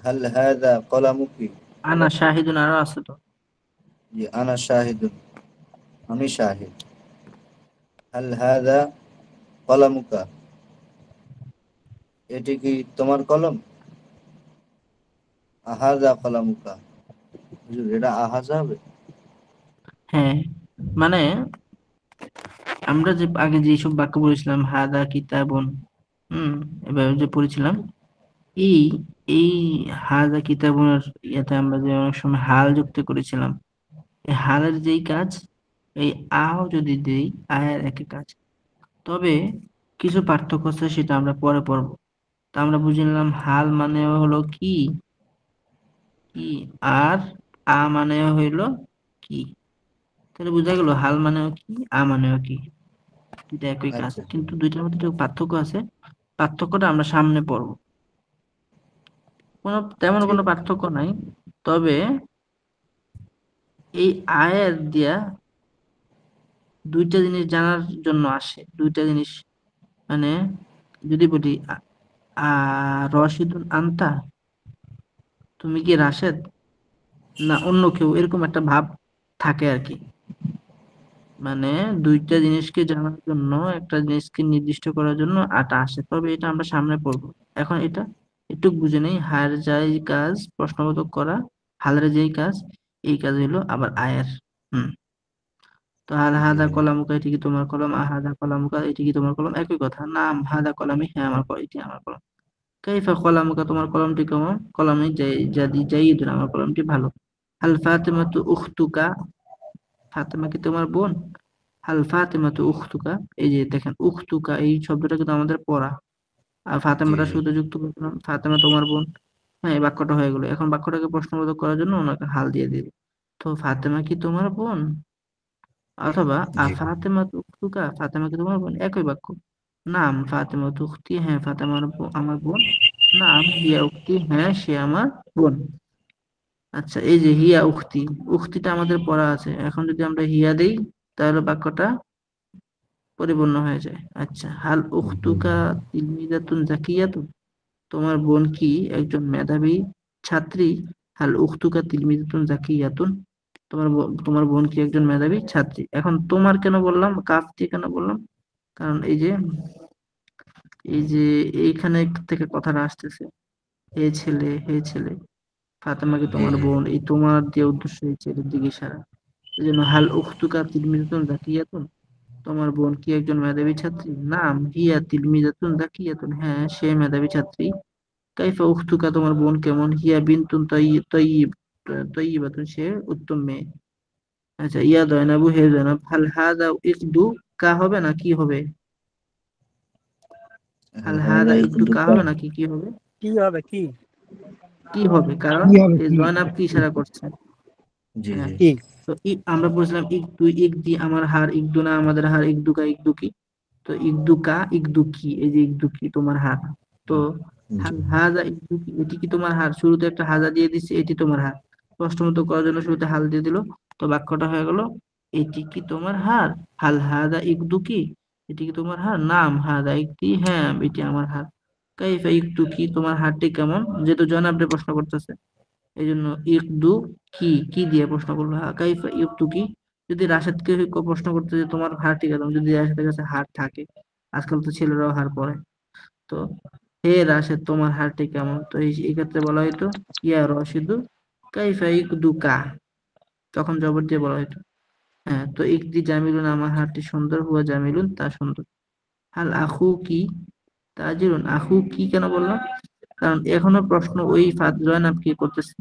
হাল হাদা কলামুকি, আনা শাহিদুন আরো আছে তো। জি আনা শাহিদুন, আমি শাহিদ। হাল হাদা কলামুকা, এটি কি তোমার কলম। আহাজা কলামুকা, হুজুর এটা আহাজা হবে। হ্যাঁ, মানে আমরা যে আগে যেসব বাক্য পড়েছিলাম, হাদা কিতাবুন, এভাবে যে পড়েছিলাম, এই এই হাদা কিতাবুনের ইয়াতে আমরা যে অনেক সময় হাল যুক্ত করেছিলাম, এই হালের যেই কাজ, এই আও যদি দেই, আয়ের একই কাজ। তবে কিছু পার্থক্য আছে, সেটা আমরা পরে পড়বো। তা আমরা বুঝে নিলাম হাল মানে হলো কি, কি, আর আ মানে হইলো কি। তাহলে বোঝা গেল হাল মানেও কি, আ মানেও কি। এটা একই কাজ, আচ্ছা কিন্তু দুইটার মধ্যে একটু পার্থক্য আছে। পার্থক্যটা আমরা সামনে পড়বো। তেমন জি কোনো পার্থক্য নাই, তবে এই আয়াত দিয়া দুইটা জিনিস জানার জন্য আসে। দুইটা জিনিস মানে, যদি বলি রশিদুন আনতা, তুমি কি রাশেদ না অন্য কেউ, এরকম একটা ভাব থাকে আর কি। মানে দুইটা জিনিসকে জানার জন্য, একটা জিনিসকে নির্দিষ্ট করার জন্য আটা আসে, তবে এটা আমরা সামনে পড়বো। এখন এটা একটু বুঝে নেই। হায়ের যাই কাজ প্রশ্নবোধক করা, হালের যেই কাজ, এই কাজ হলো আবার আয়ের। হুম। তো হাল জি হাদা কলামুকা, এটি কি তোমার কলম? আহাদা কলামুকা, এটি কি তোমার কলম? একই কথা। নাম হাদা কলামি, হ্যাঁ আমার কলম, এটি আমার কলম। কাইফা কলামুকা, তোমার কলমটি কেমন? কলমে জাদি জাইদুন, আমার কলমটি ভালো। হাল ফাতিমাতু উখতুকা, ফাতেমা কি তোমার বোন? হাল ফাতিমাতু উখতুকা, এই যে দেখেন উখতুকা এই শব্দটা কিন্তু আমাদের পড়া, আর জি ফাতেমাটা জি শুধু যুক্ত করলাম, ফাতেমা তোমার বোন। হ্যাঁ, এই বাক্যটা হয়ে গেলো। এখন বাক্যটাকে প্রশ্নবোধক করার জন্য ওনাকে হাল দিয়ে দিল। তো ফাতেমা কি তোমার বোন, অথবা জি ফাতেমা উখতুকা, ফাতেমা কি তোমার বোন, একই বাক্য। নাম ফাতেমা উখতি, হ্যাঁ ফাতেমা আমার বোন। নাম হিয়া উখতি, হ্যাঁ সে আমার বোন। আচ্ছা, এই যে হিয়া উখতি, উখতিটা আমাদের পড়া আছে, এখন যদি আমরা হিয়া দেই তাহলে বাক্যটা পরিপূর্ণ হয়ে যায়। আচ্ছা, হাল উখতুকা তিলমিদাতুন জাকিয়াতুন, তোমার বোন কি একজন মেধাবী ছাত্রী? হাল উখতুকা তিলমিদাতুন জাকিয়াতুন, তোমার বোন কি একজন মেধাবী ছাত্রী? এখন তোমার কেন বললাম, কাফ দিয়ে কেন বললাম? কারণ এই যে এইখানে থেকে কথাটা আসতেছে, হে ছেলে, হে ছেলে, ফাতেমা কি জি তোমার জি বোন, এই তোমার দিয়ে উদ্দেশ্য এই ছেলের দিকে ইশারা। এই জন্য হাল উখতুকা তিলমিদাতুন জাকিয়াতুন, তোমার বোন কি একজন মেধাবী ছাত্রী? নাম হিয়া তিলমিদাতুন জাকিয়াতুন, হ্যাঁ সে মেধাবী ছাত্রী। কাইফা উখতুকা, তোমার বোন কেমন? হিয়া বিনতুন তয়্যিবাতুন, সে উত্তম মেয়ে। আচ্ছা, ইয়া জয়নাবু, হে জয়নাব, হাল হাদা ইকদু কা হবে না কি হবে? হাল হাদা ইকদু কা হবে নাকি কি হবে? কি হবে কি? কি হবে, কারণ কি হবে এই কি জয়নাব কি ইশারা করছে? জি হ্যাঁ। জি কি? তো আমরা বলছিলাম ইকদু, ইকদি আমার হার, ইকদু না আমাদের হার, ইকদুকা ইকদুকি। তো ইকদুকা ইকদুকি, এই যে ইকদুকি তোমার হার। তো জি হাল হাজা ইকদুকি, এটি কি তোমার হার? শুরুতে একটা হাজা দিয়ে দিচ্ছে, এটি তোমার হার। প্রশ্নমত করার জন্য শুরুতে হাল দিয়ে দিল। তো বাক্যটা হয়ে গেল, এটি কি তোমার হার? হাল হাজা ইকদুকি, এটি কি তোমার হার? নাম হাজা ইকদি, হ্যাঁ এটি আমার হার। কাইফা ইকদুকি, তোমার হারটি কেমন? যেহেতু জনাবরে প্রশ্ন করতেছে, এই জন্য ইকদু কি, কি দিয়ে প্রশ্ন করলো, কাইফা ইকদু কি। যদি রাশেদকে প্রশ্ন করতে যে তোমার হার ঠিক আছে, যদি রাশেদের কাছে হার থাকে, আজকাল তো ছেলেরাও হার পরে, তো হে রাশেদ তোমার হারটি কেমন, তো এই ক্ষেত্রে বলা হয়তো ইয়া রশিদু কাইফা ইকদু কা, তখন জবর দিয়ে বলা হয়তো। হ্যাঁ, তো ইকদি জামিলুন, আমার হারটি সুন্দর, হুয়া জামিলুন, তা সুন্দর। হাল আখু কি তাজিরুন, আখু কি কেন বললাম? কারণ এখনো প্রশ্ন ওই জয়নাব কি করতেছে,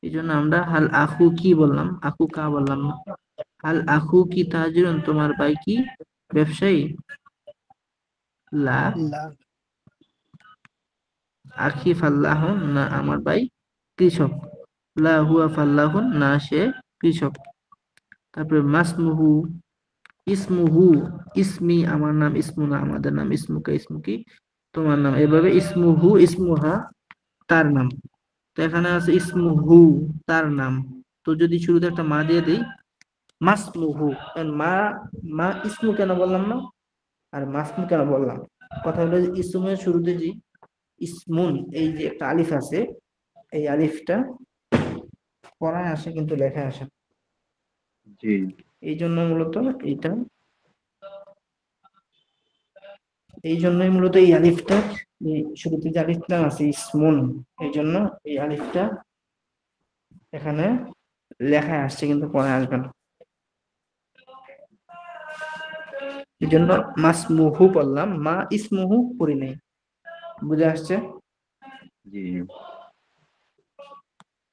এই জন্য আমরা হাল আখু কি বললাম, আখু কা বললাম না। হাল আখু কি তাজিরুন, তোমার ভাই কি ব্যবসায়ী? লা লা। আখি ফাল্লাহুন, না আমার ভাই কৃষক। লা হুয়া ফাল্লাহুন, না সে কৃষক। তারপরে মাসমুহু, ইসমুহু, ইসমি আমার নাম, ইসমু না আমাদের নাম, ইসমুকা ইসমুকি তোমার নাম, এভাবে ইসমুহু ইসমুহা তার নাম। তো এখানে আছে ইসমুহু তার নাম। তো যদি শুরুতে একটা মা দিয়ে দেই, মাসমুহু, মা, মা ইসমু কেন বললাম না, আর মাসমু কেন বললাম? কথা হলো যে ইসমের শুরুতে যে ইসমুন, এই যে একটা আলিফ আছে, এই আলিফটা পড়ায় আসে কিন্তু লেখায় আসে না। জি এই জন্য মূলত এটা, এই জন্যই মূলত এই আলিফটা, এই শুরুতে যে আলিফটা আছে ইসমুন, এই জন্য এই আলিফটা এখানে লেখায় আসছে কিন্তু পড়ায় আসবে না। এই জন্য মাসমুহু বললাম, মা ইসমুহু পড়ি নাই। বুঝে আসছে? জি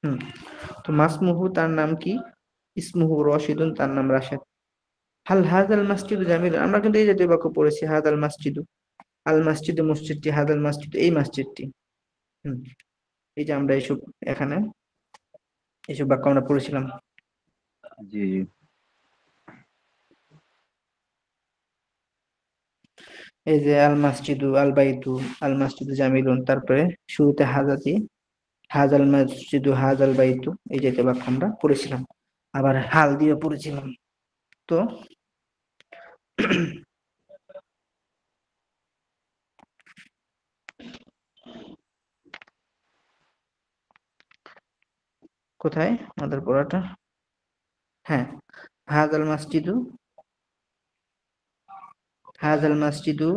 হুম। তো মাসমুহু তার নাম কি? ইসমুহু রশিদুন, তার নাম রাশেদ। হাল হাদাল মসজিদু জামিল, আমরা কিন্তু এই জাতীয় বাক্য পড়েছি, হাদাল মসজিদু, আল মসজিদু মসজিদটি, হাদাল মসজিদ এই মসজিদটি। হুম। এই যে আমরা এইসব এখানে এইসব বাক্য আমরা পড়েছিলাম। জি এই যে আল মাসজিদু আল বাইতু, আল মাসজিদু জামিলুন, তারপরে শুরুতে হাজাতি, হাজাল মসজিদু হাজাল বাইতু, এই জাতীয় বাক্য আমরা পড়েছিলাম। আবার হাল দিয়ে পড়েছিলাম। তো কোথায় আমাদের পড়াটা? হ্যাঁ, হাজাল মসজিদু, হাজাল মসজিদু,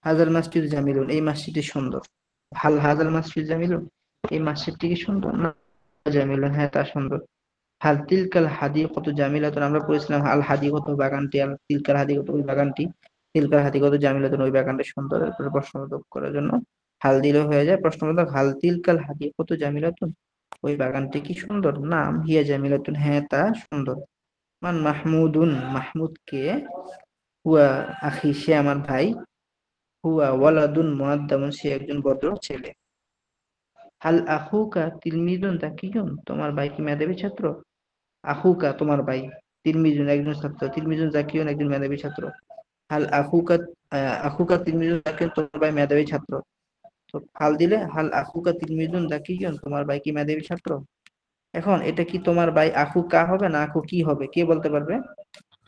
হাজাল মসজিদ জামিলুন, এই মসজিদটি সুন্দর। হাল হাজাল মসজিদ জামিলুন, এই মসজিদটি কি সুন্দর না? জামিলুন, হ্যাঁ তা সুন্দর। হাল তিলকাল হাদিকতু জামিলাতুন, আমরা পড়েছিলাম আল হাদিকতু বাগানটি, আল তিলকাল হাদিকতু ওই বাগানটি, তিলকাল হাদিকতু জামিলাতুন ওই বাগানটি সুন্দর। এরপরে প্রশ্নবোধক করার জন্য হাল দিলে হয়ে যায় প্রশ্নবোধক। হাল তিলকাল হাদিকতু জামিলাতুন, ওই বাগানটি কি সুন্দর? নাম হিয়া জামিলাতুন, হ্যাঁ তা সুন্দর। মান মাহমুদুন, মাহমুদ কে? হুয়া আখি, সে আমার ভাই। হুয়া ওয়ালাদুন মুআদ্দাবুন, সে একজন ভদ্র ছেলে। হাল আখুকা তিলমিদুন তাকিয়ুন, তোমার ভাই কি মেধাবী ছাত্র? আখুকা তোমার ভাই, তিলমিজুন একজন ছাত্র, তিলমিজুন জাকিউন একজন মেধাবী ছাত্র। হাল আখুকা, আখুকা তিলমিজুন জাকিউন, তোমার ভাই মেধাবী ছাত্র। তো হাল দিলে হাল আখুকা তিলমিজুন জাকিউন, তোমার ভাই কি মেধাবী ছাত্র? এখন এটা কি তোমার ভাই আখুকা হবে না আখু কি হবে, কে বলতে পারবে?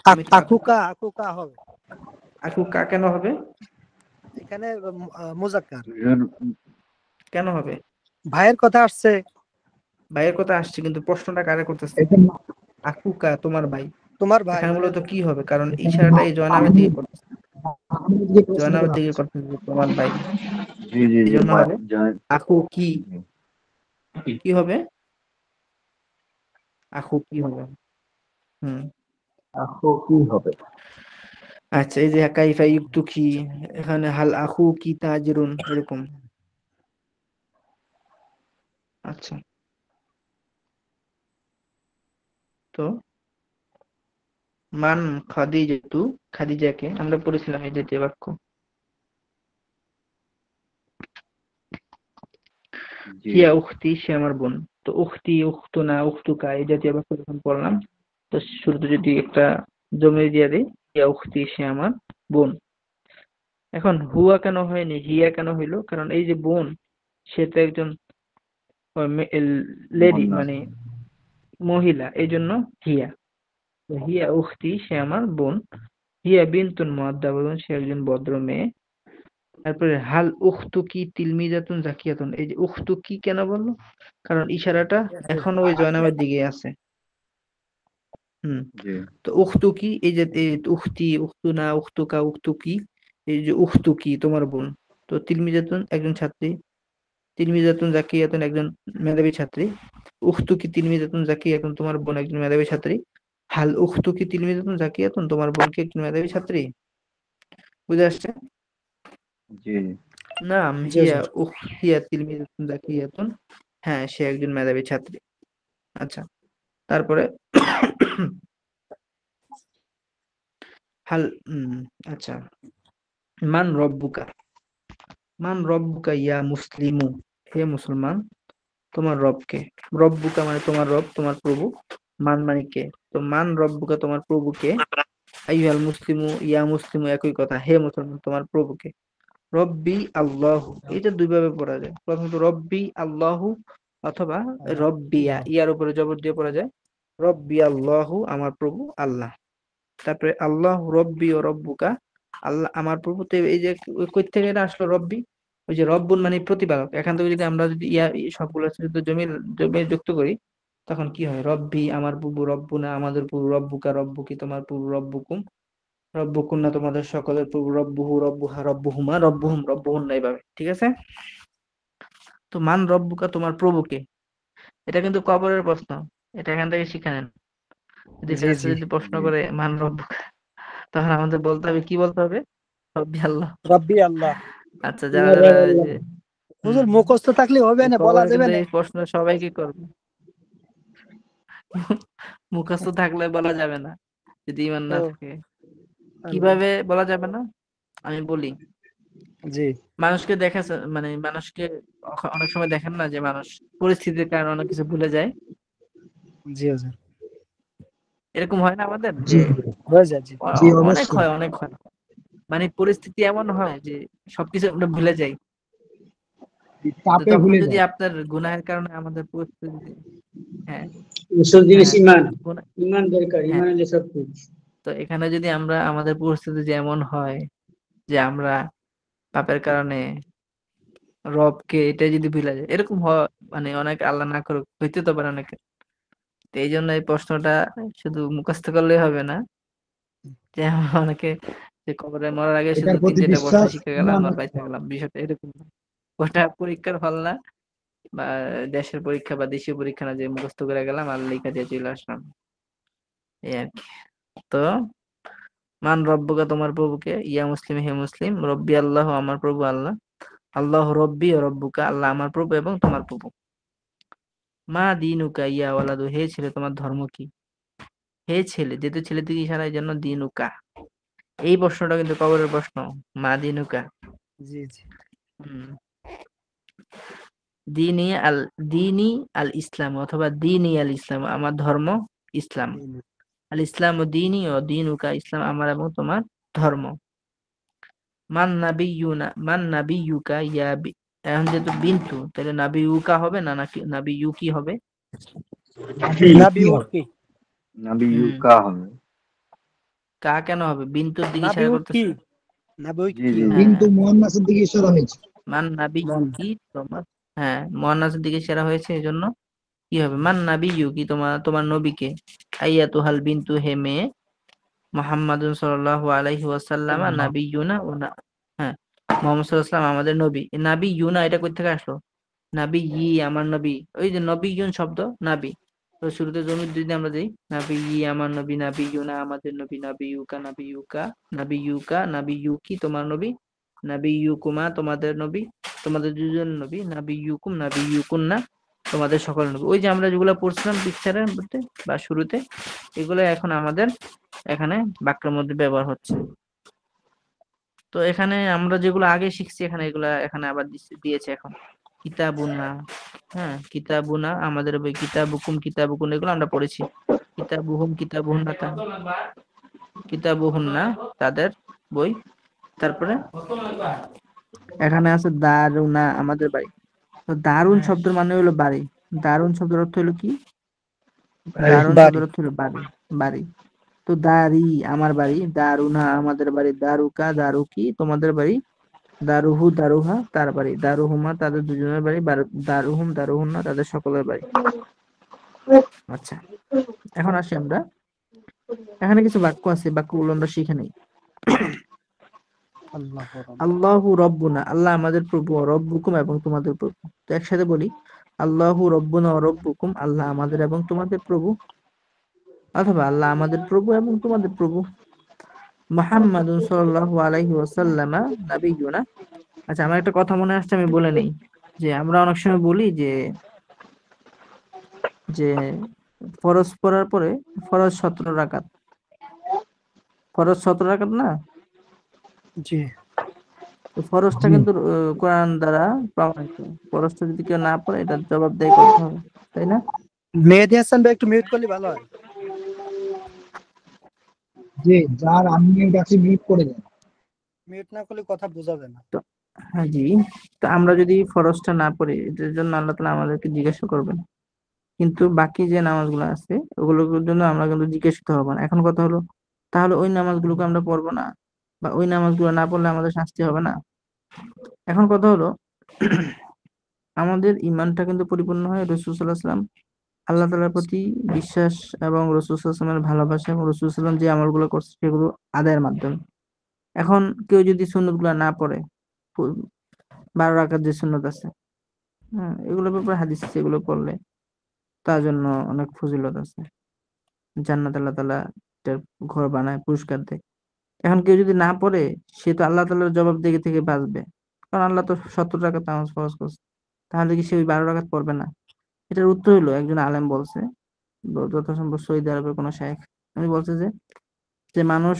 তুমি তো আকুকা আকুকা হবে। আখুকা কেন হবে? এখানে মুজাক্কার, কেন হবে? ভাইয়ের কথা আসছে। ভাইয়ের কথা আসছে কিন্তু প্রশ্নটা কারে করতেছে? আখুকা তোমার ভাই, তোমার ভাই এখানে মানে মূলত কি হবে? কারণ ইশারাটা এই জয়নামের দিকে করতেছে, জয়নামের দিকে করতেছে তোমার ভাই, জি জি এই জি জন্য হবে আখু কি, কি হবে? আখু কি হবে? হুম, আখো কি হবে? আচ্ছা, এই যে কাইফা ইউকতুকি, এখানে হাল আখু কি তাজিরুন, এরকম। আচ্ছা, তো মান খাদিজাতু, খাদিজাকে আমরা পড়েছিলাম এই জাতীয় বাক্য। জি হিয়া উখতি, সে আমার বোন। তো উখতি, উখতুনা, উখতুকা, এই জাতীয় বাক্য যখন পড়লাম, তো শুরুতে যদি একটা জমি দিয়ে দিই, হিয়া উখতি, সে আমার বোন। এখন হুয়া কেন হয়নি, হিয়া কেন হইলো? কারণ এই যে বোন, সে তো একজন লেডি, মুন্নাস। মানে মহিলা, এই জন্য হিয়া। তো হিয়া উখতি, সে আমার বোন। হিয়া বিনতুন মুআদ্দাবাতুন, সে একজন ভদ্র মেয়ে। তারপরে হাল উখতুকি তিলমিজাতুন জাকিয়াতুন, এই যে উখতুকি কেন বললো? কারণ ইশারাটা এখনো ওই জয়নামের দিকে আছে। হুম, জি তো উখতুকি, এই যে উখতি, উখতুনা, উখতুকা, উখতুকি, এই যে উখতুকি তোমার বোন। তো তিলমিজাতুন একজন ছাত্রী, তিলমিজাতুন জাকিয়াতুন একজন মেধাবী ছাত্রী। উখতুকি তিলমিজাতুন জাকিয়াতুন, তোমার বোন একজন মেধাবী ছাত্রী। হাল উখতুকি তিলমিজাতুন জাকিয়াতুন, তোমার বোন কি একজন মেধাবী ছাত্রী? বুঝে আসছে? জি নাম জি হিয়া হুজুর। হিয়া তিলমিজাতুন জাকিয়াতুন, হ্যাঁ সে একজন মেধাবী ছাত্রী। আচ্ছা, তারপরে হাল, আচ্ছা, মান রব্বুকা, মান রব্বুকা ইয়া মুসলিমু, হে মুসলমান, তোমার রব কে? রব্বুকা মানে তোমার রব, তোমার প্রভু। মান মানে কে? তো মান রব্বুকা, তোমার প্রভু কে? আইয়ুহাল মুসলিমু, ইয়া মুসলিমু একই কথা, হে মুসলমান তোমার প্রভু কে? রব্বি আল্লাহু, এটা দুই ভাবে পড়া যায়। প্রথমত রব্বি আল্লাহু, অথবা রব্বিয়া, ইয়ার উপরে জবর দিয়ে পড়া যায় রব্বি আল্লাহু, আমার প্রভু আল্লাহ। তারপরে আল্লাহ রব্বি ও রব্বুকা, আল্লাহ আমার প্রভু। তো এই যে কই থেকে এটা আসলো রব্বি? ওই যে রব্বুন মানে প্রতিপালক, এখান থেকে যদি আমরা যদি সবগুলো যদি জমির জমির যুক্ত করি, তখন কি হয়? রব্বি আমার প্রভু, রব্বুনা আমাদের প্রভু, রব্বুকা রব্বুকি তোমার প্রভু, রব্বুকুম রব্বুকুন্না তোমাদের সকলের প্রভু, রব্বুহু রব্বুহা রব্বুহুমা রব্বুহুম রব্বুহুন্না, এইভাবে। ঠিক আছে? তো মান রব্বুকা, তোমার প্রভুকে, এটা কিন্তু কবরের প্রশ্ন, এটা এখান থেকে শিখে নেন। যদি জি ফেরেশতা জি। যদি প্রশ্ন জি করে মান রব্বুকা, তখন আমাদের বলতে হবে, কি বলতে হবে? রব্বি আল্লাহ। রব্বি আল্লাহ। আচ্ছা, যারা যারা এই যে হুজুর হম, মুখস্থ থাকলে হবে এই না, বলা কবরে যাবে কিন্তু না। এই প্রশ্ন সবাই কি করবে? মুখস্থ থাকলে বলা যাবে না, যদি ইমান না ও থাকে। আল্লাহ। কিভাবে বলা যাবে না? আমি বলি। জি মানুষকে দেখা মানে মানুষকে অনেক সময় দেখেন না যে মানুষ পরিস্থিতির কারণে অনেক কিছু ভুলে যায়, জি হুজুর। এরকম হয় না আমাদের? জি যে জি হয়ে যায় জি। অনেক অবশ্যই। হয়, অনেক হয়। মানে পরিস্থিতি এমন হয় যে সবকিছু আমরা ভুলে যাই। তো চাপে তখন ভুলে যদি যায়। আপনার গুনাহের কারণে আমাদের পরিস্থিতি, হ্যাঁ আসল জিনিস হ্যাঁ ইমান, গুনাহ, ইমান দরকার, হ্যাঁ। ইমান হলে সব কিছু। তো এখানে যদি আমরা আমাদের পরিস্থিতি যেমন হয় যে আমরা পাপের কারণে রবকে এটা যদি ভুলে যায়, এরকম হয় মানে অনেক, আল্লাহ না করুক, হইতে তো পারে অনেকে। তো এই জন্য এই প্রশ্নটা শুধু মুখস্থ করলেই হবে না, যে আমরা অনেকে যে কবরে মরার আগে শুধু এটার প্রতি 3টা প্রশ্ন বিশ্বাস শিখে গেলাম ইমান আর রাখতে বাইচা হবে। গেলাম, বিষয়টা এরকম না। ওটা পরীক্ষার হল না, বা দেশের পরীক্ষা বা দেশীয় পরীক্ষা না যে মুখস্থ করে গেলাম আর লেখা দিয়ে চলে আসলাম, এই আর কি। তো মান রব্বুকা, তোমার প্রভুকে, ইয়া মুসলিম, হে মুসলিম, রব্বি আল্লাহ, আমার প্রভু আল্লাহ, আল্লাহ রব্বি ও রব্বুকা, আল্লাহ আমার প্রভু এবং তোমার প্রভু। মা দিনুকা ইয়া ওয়ালাদু, হে ছেলে তোমার ধর্ম কি। হে ছেলে, যেহেতু ছেলের দিকে ইশারা, এই জন্য দিনুকা। এই প্রশ্নটা কিন্তু কবরের প্রশ্ন, মা দিনুকা। জি জি হুম। দিনী আল দিনী আল ইসলাম, অথবা দিনী আল ইসলাম, আমার ধর্ম ইসলাম। আল ইসলাম ও দিনী, ও দিনুকা, ইসলাম আমার এবং তোমার ধর্ম। মান নাবিয়ুকা ইয়া এখন যেহেতু বিন্তু, তাহলে নাবিয়ুকা হবে না, নাকি নাবিয়ুকি হবে? নাবি কি ও হবে? কি, নাবি হুম, ইউকা হবে। কা কেন হবে? বিন্তুর দিকে নাবি ইশারা ও কি, করতেছে। নাবি ও জি কি জি জি। হবে। কিন্তু হ্যাঁ, মোহান্নাসের দিকে ইশারা হয়েছে। মান মন নাবিয়ুকি তোমার, হ্যাঁ মুয়ান্নাসের দিকে ইশারা হয়েছে, এই জন্য কি হবে? মান নাবিয়ুকি, তোমার তোমার নবীকে, আইয়াতুহাল বিন্তু, হে মেয়ে, মুহাম্মাদুন সাল্লাল্লাহু আলাইহি ওয়াসাল্লাম নাবিয়ুনা, ও না, হ্যাঁ মুহাম্মদ সাল্লাল্লাহু আলাইহি ওয়াসাল্লাম আমাদের নবী। নাবিয়ুনা এটা কই থেকে আসলো? নাবি ই, আমার নবী, ওই যে নবিয়ুন শব্দ, নাবি। তো শুরুতে জমির যদি আমরা দিই, নাবি ই, আমার নবী, নাবিয়ুনা আমাদের নবী, নাবিয়ুকা, নাবিয়ুকা, নাবিয়ুকা, নাবিয়ুকি তোমার নবী, নাবিয়ুকুমা তোমাদের নবী, তোমাদের দুজন নবী, নাবিয়ুকুম, নাবিয়ুকুন্না তোমাদের সকল নবী। ওই যে আমরা যেগুলো পড়ছিলাম পিকচারের মধ্যে বা শুরুতে, এগুলো এখন আমাদের এখানে বাক্যের মধ্যে ব্যবহার হচ্ছে। তো এখানে আমরা যেগুলো আগে শিখছি, এখানে এগুলা এখানে আবার দিয়েছে এখন। কিতাবুনা, হ্যাঁ কিতাবুনা আমাদের বই, কিতাবুকুম কিতাবুকুন এগুলো আমরা পড়েছি। কিতাবুহুম কিতাবুহুন্না, কিতাবুহুন্না তাদের বই। তারপরে এখানে আছে দারুনা, আমাদের বাড়ি। তো দারুন শব্দের মানে হলো বাড়ি। দারুন শব্দের অর্থ হলো কি? দারুন বাড়ি, শব্দের অর্থ হলো বাড়ি, বাড়ি। তো দারি আমার বাড়ি, দারুনা আমাদের বাড়ি, দারুকা দারুকি তোমাদের বাড়ি, দারুহু দারুহা তার বাড়ি, দারুহুমা তাদের দুজনের বাড়ি, দারুহুম দারুহুন্না তাদের সকলের বাড়ি। আচ্ছা, এখন আসি আমরা, এখানে কিছু বাক্য আছে, বাক্যগুলো আমরা শিখে নেই। আল্লাহ আল্লাহু রব্বুনা, আল্লাহ আমাদের প্রভু, রব্বুকুম এবং তোমাদের প্রভু। তো একসাথে বলি, আল্লাহু রব্বুনা ও রব্বুকুম, আল্লাহ আমাদের এবং তোমাদের প্রভু, অথবা আল্লাহ আমাদের প্রভু এবং তোমাদের প্রভু। মুহাম্মাদুন সাল্লাল্লাহু আলাইহি ওয়াসাল্লামা নাবিয়ুনা। আচ্ছা, আমার একটা কথা মনে আসছে, আমি বলে নেই, যে আমরা অনেক সময় বলি যে যে ফরজ পড়ার পরে, ফরজ 17 রাকাত, ফরজ 17 রাকাত না? জি তো ফরজটা জি। কিন্তু কোরআন দ্বারা প্রমাণিত। ফরজটা যদি কেউ না পড়ে, এটার জবাবদিহি করতে হবে, তাই না? মেহেদী হাসান ভাই একটু মিউট করলে ভালো হয়। যে যার আনমিউট আছে মিউট করে দেন। মিউট না করলে কথা বোঝাবে না। তো হ্যাঁ জি, তো আমরা যদি ফরজটা না পড়ি, এটার জন্য আল্লাহ তাআলা আমাদেরকে জিজ্ঞাসা করবেন। কিন্তু বাকি যে নামাজগুলো আছে, ওগুলোর জন্য আমরা কিন্তু জিজ্ঞাসিত হব না। এখন কথা হলো, তাহলে ওই নামাজগুলোকে আমরা পড়বো না, বা ওই নামাজগুলো না পড়লে আমাদের শাস্তি হবে না? এখন কথা হলো, আমাদের ইমানটা কিন্তু পরিপূর্ণ হয় রাসূল সাল্লাল্লাহু আলাইহি ওয়াসাল্লাম, আল্লাহ তাআলার প্রতি বিশ্বাস এবং রাসূল সাল্লাল্লাহু আলাইহি ওয়াসাল্লামের ভালোবাসা এবং রাসূল সাল্লাল্লাহু আলাইহি ওয়াসাল্লাম যে আমলগুলো করছে সেগুলো আদায়ের মাধ্যমে। এখন কেউ যদি সুন্নতগুলো না পড়ে, 12 রাকাত যে সুন্নত আছে, হ্যাঁ এগুলোর ব্যাপারে হাদিস আছে, এগুলো পড়লে তার জন্য অনেক ফজিলত আছে, জান্নাত আল্লাহ তাআলা এটার ঘর বানায়, পুরস্কার দেয়। এখন কেউ যদি না পড়ে, সে তো আল্লাহ তাআলার জবাবদিহি থেকে বাঁচবে, কারণ আল্লাহ তো 70 রাকাত নামাজ ফরজ করছে। তাহলে কি সে ওই 12 রাকাত পড়বে না? এটার উত্তর হলো, একজন আলেম বলছে, যথাসম্ভব সৌদি আরবের কোনো শাইখ, উনি বলছে যে যে মানুষ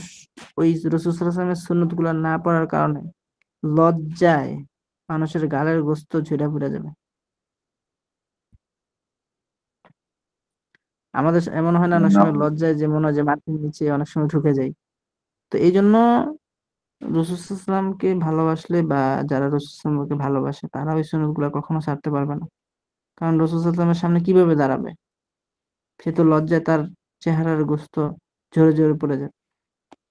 ওই রাসূল সাল্লাল্লাহু আলাইহি ওয়াসাল্লামের সুন্নত গুলো না পড়ার কারণে লজ্জায় মানুষের গালের গোশত ঝইরা পুড়া যাবে। আমাদের এমন হয় না অনেক সময়, লজ্জায় যে মনে হয় যে মাটির নিচে অনেক সময় ঢুকে যায়। তো এই জন্য রাসূল সাল্লাল্লাহু আলাইহি ওয়াসাল্লামকে ভালোবাসলে বা যারা রাসূল সাল্লাল্লাহু আলাইহি ওয়াসাল্লামকে ভালোবাসে তারা ওই সুন্নতগুলো কখনো ছাড়তে পারবে না। কারণ রাসূল সাল্লাল্লাহু আলাইহি ওয়াসাল্লামের সামনে কিভাবে দাঁড়াবে? সে তো লজ্জায় তার চেহারার গোস্ত ঝরে ঝরে পড়ে যায়।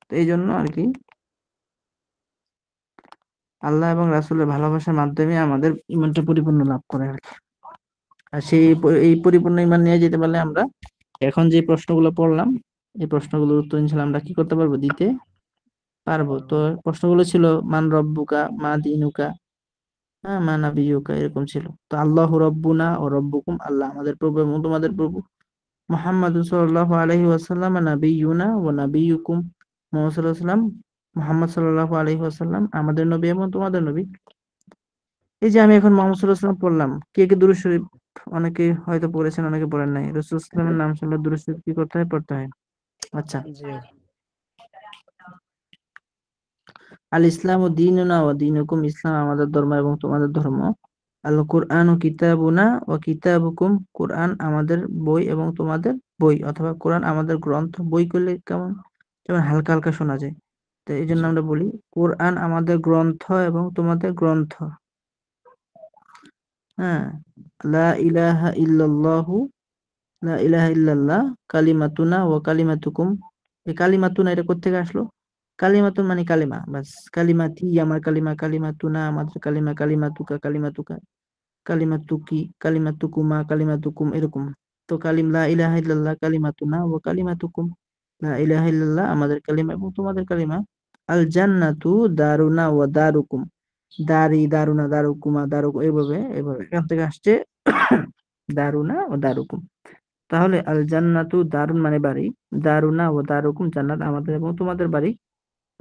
তো এই জন্য আর কি আল্লাহ এবং রাসূলের ভালোবাসার মাধ্যমে আমাদের ঈমানটা পরিপূর্ণ লাভ করে আর কি। আর এই পরিপূর্ণ ঈমান নিয়ে যেতে পারলে আমরা এখন যে প্রশ্নগুলো পড়লাম এই প্রশ্নগুলোর উত্তর ইনশাআল্লাহ আমরা কি করতে পারবো? দিতে পারবো। তো প্রশ্নগুলো ছিল মান রব্বুকা, মা দীনুকা, হ্যাঁ, মা নাবিয়ুকা, এরকম ছিল। তো আল্লাহু রব্বুনা ও রব্বুকুম, আল্লাহ আমাদের প্রভু এবং তোমাদের প্রভু। মুহাম্মাদুর সাল্লাল্লাহু আলাইহি ওয়াসাল্লাম নাবিয়ুনা ওয়া নাবিয়ুকুম, মুহাম্মদ সাল্লাল্লাহু আলাইহি ওয়াসাল্লাম, মুহাম্মদ সাল্লাল্লাহু আলাইহি ওয়াসাল্লাম আমাদের নবী এবং তোমাদের নবী। এই যে আমি এখন মুহাম্মদ সাল্লাল্লাহু আলাইহি ওয়াসাল্লাম পড়লাম, কে কে দুরূদ শরীফ অনেকে হয়তো পড়েছেন, অনেকে পড়েন নাই। রাসূল সাল্লাল্লাহু আলাইহি ওয়াসাল্লামের নাম শুনলে দুরূদ শরীফ কি করতে হয়? পড়তে হয়। আচ্ছা, জি আল ইসলামু দীনুনা ওয়া দীনুকুম, ইসলাম আমাদের ধর্ম এবং তোমাদের ধর্ম। আল কুরআনু কিতাবুনা ওয়া কিতাবুকুম, কোরআন আমাদের বই এবং তোমাদের বই, অথবা কোরআন আমাদের গ্রন্থ। বই করলে কেমন যেমন হালকা হালকা শোনা যায়, তো এই জন্য আমরা বলি কোরআন আমাদের গ্রন্থ এবং তোমাদের গ্রন্থ। হ্যাঁ, লা ইলাহা ইল্লাল্লাহু, লা ইলাহা ইল্লাল্লাহ কালিমাতুনা ওয়া কালিমাতুকুম। এই কালিমাতুনা এটা কোত্থেকে আসলো? কালিমাতুন মানে কালিমা, বাস। কালিমাতি আমার কালিমা, কালিমাতুনা আমাদের কালিমা, কালিমাতুকা কালিমাতুকা, কালিমাতুকি কালিমাতুকুমা কালিমাতুকুম, এরকম। তো লা ইলাহা ইল্লাল্লাহ কালিমাতুনা ওয়া কালিমাতুকুম, লা ইলাহা ইল্লাল্লাহ আমাদের কালিমা এবং তোমাদের কালিমা। আল জান্নাতু দারুনা ওয়া দারুকুম, দারি দারুনা দারুকুমা দারুক, এইভাবে এইভাবে এখান থেকে আসছে দারুনা ও দারুকুম। তাহলে আল জান্নাতু দারুন মানে বাড়ি, দারুনা ও দারুকুম জান্নাত আমাদের এবং তোমাদের বাড়ি।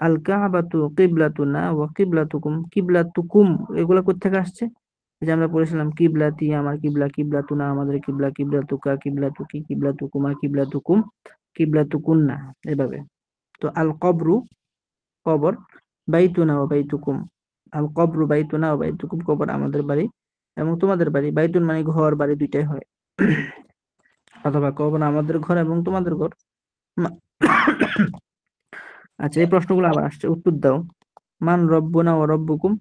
আল কাবাতু কিবলাতুনা ওয়া কিবলাতুকুম, কিবলাতুকুম এগুলা কোত্থেকে আসছে? এই যে আমরা পড়েছিলাম কিবলাতি আমার কিবলা, কিবলাতুনা আমাদের কিবলা, কিবলাতুকা কিবলাতুকি, কিবলাতুকুমা কিবলাতুকুম, কিবলাতুকুন্না, এভাবে। তো আল কবরু কবর, বাইতুনা ও বাইতুকুম, আল কবরু বাইতুনা ও বাইতুকুম, কবর আমাদের বাড়ি এবং তোমাদের বাড়ি। বাইতুন মানে ঘর, বাড়ি দুইটাই হয়। অথবা কবর আমাদের ঘর এবং তোমাদের ঘর। মা- আচ্ছা, এই প্রশ্নগুলো আবার আসছে, উত্তর দাও। মান রব্বুনা ও রব্বুকুম,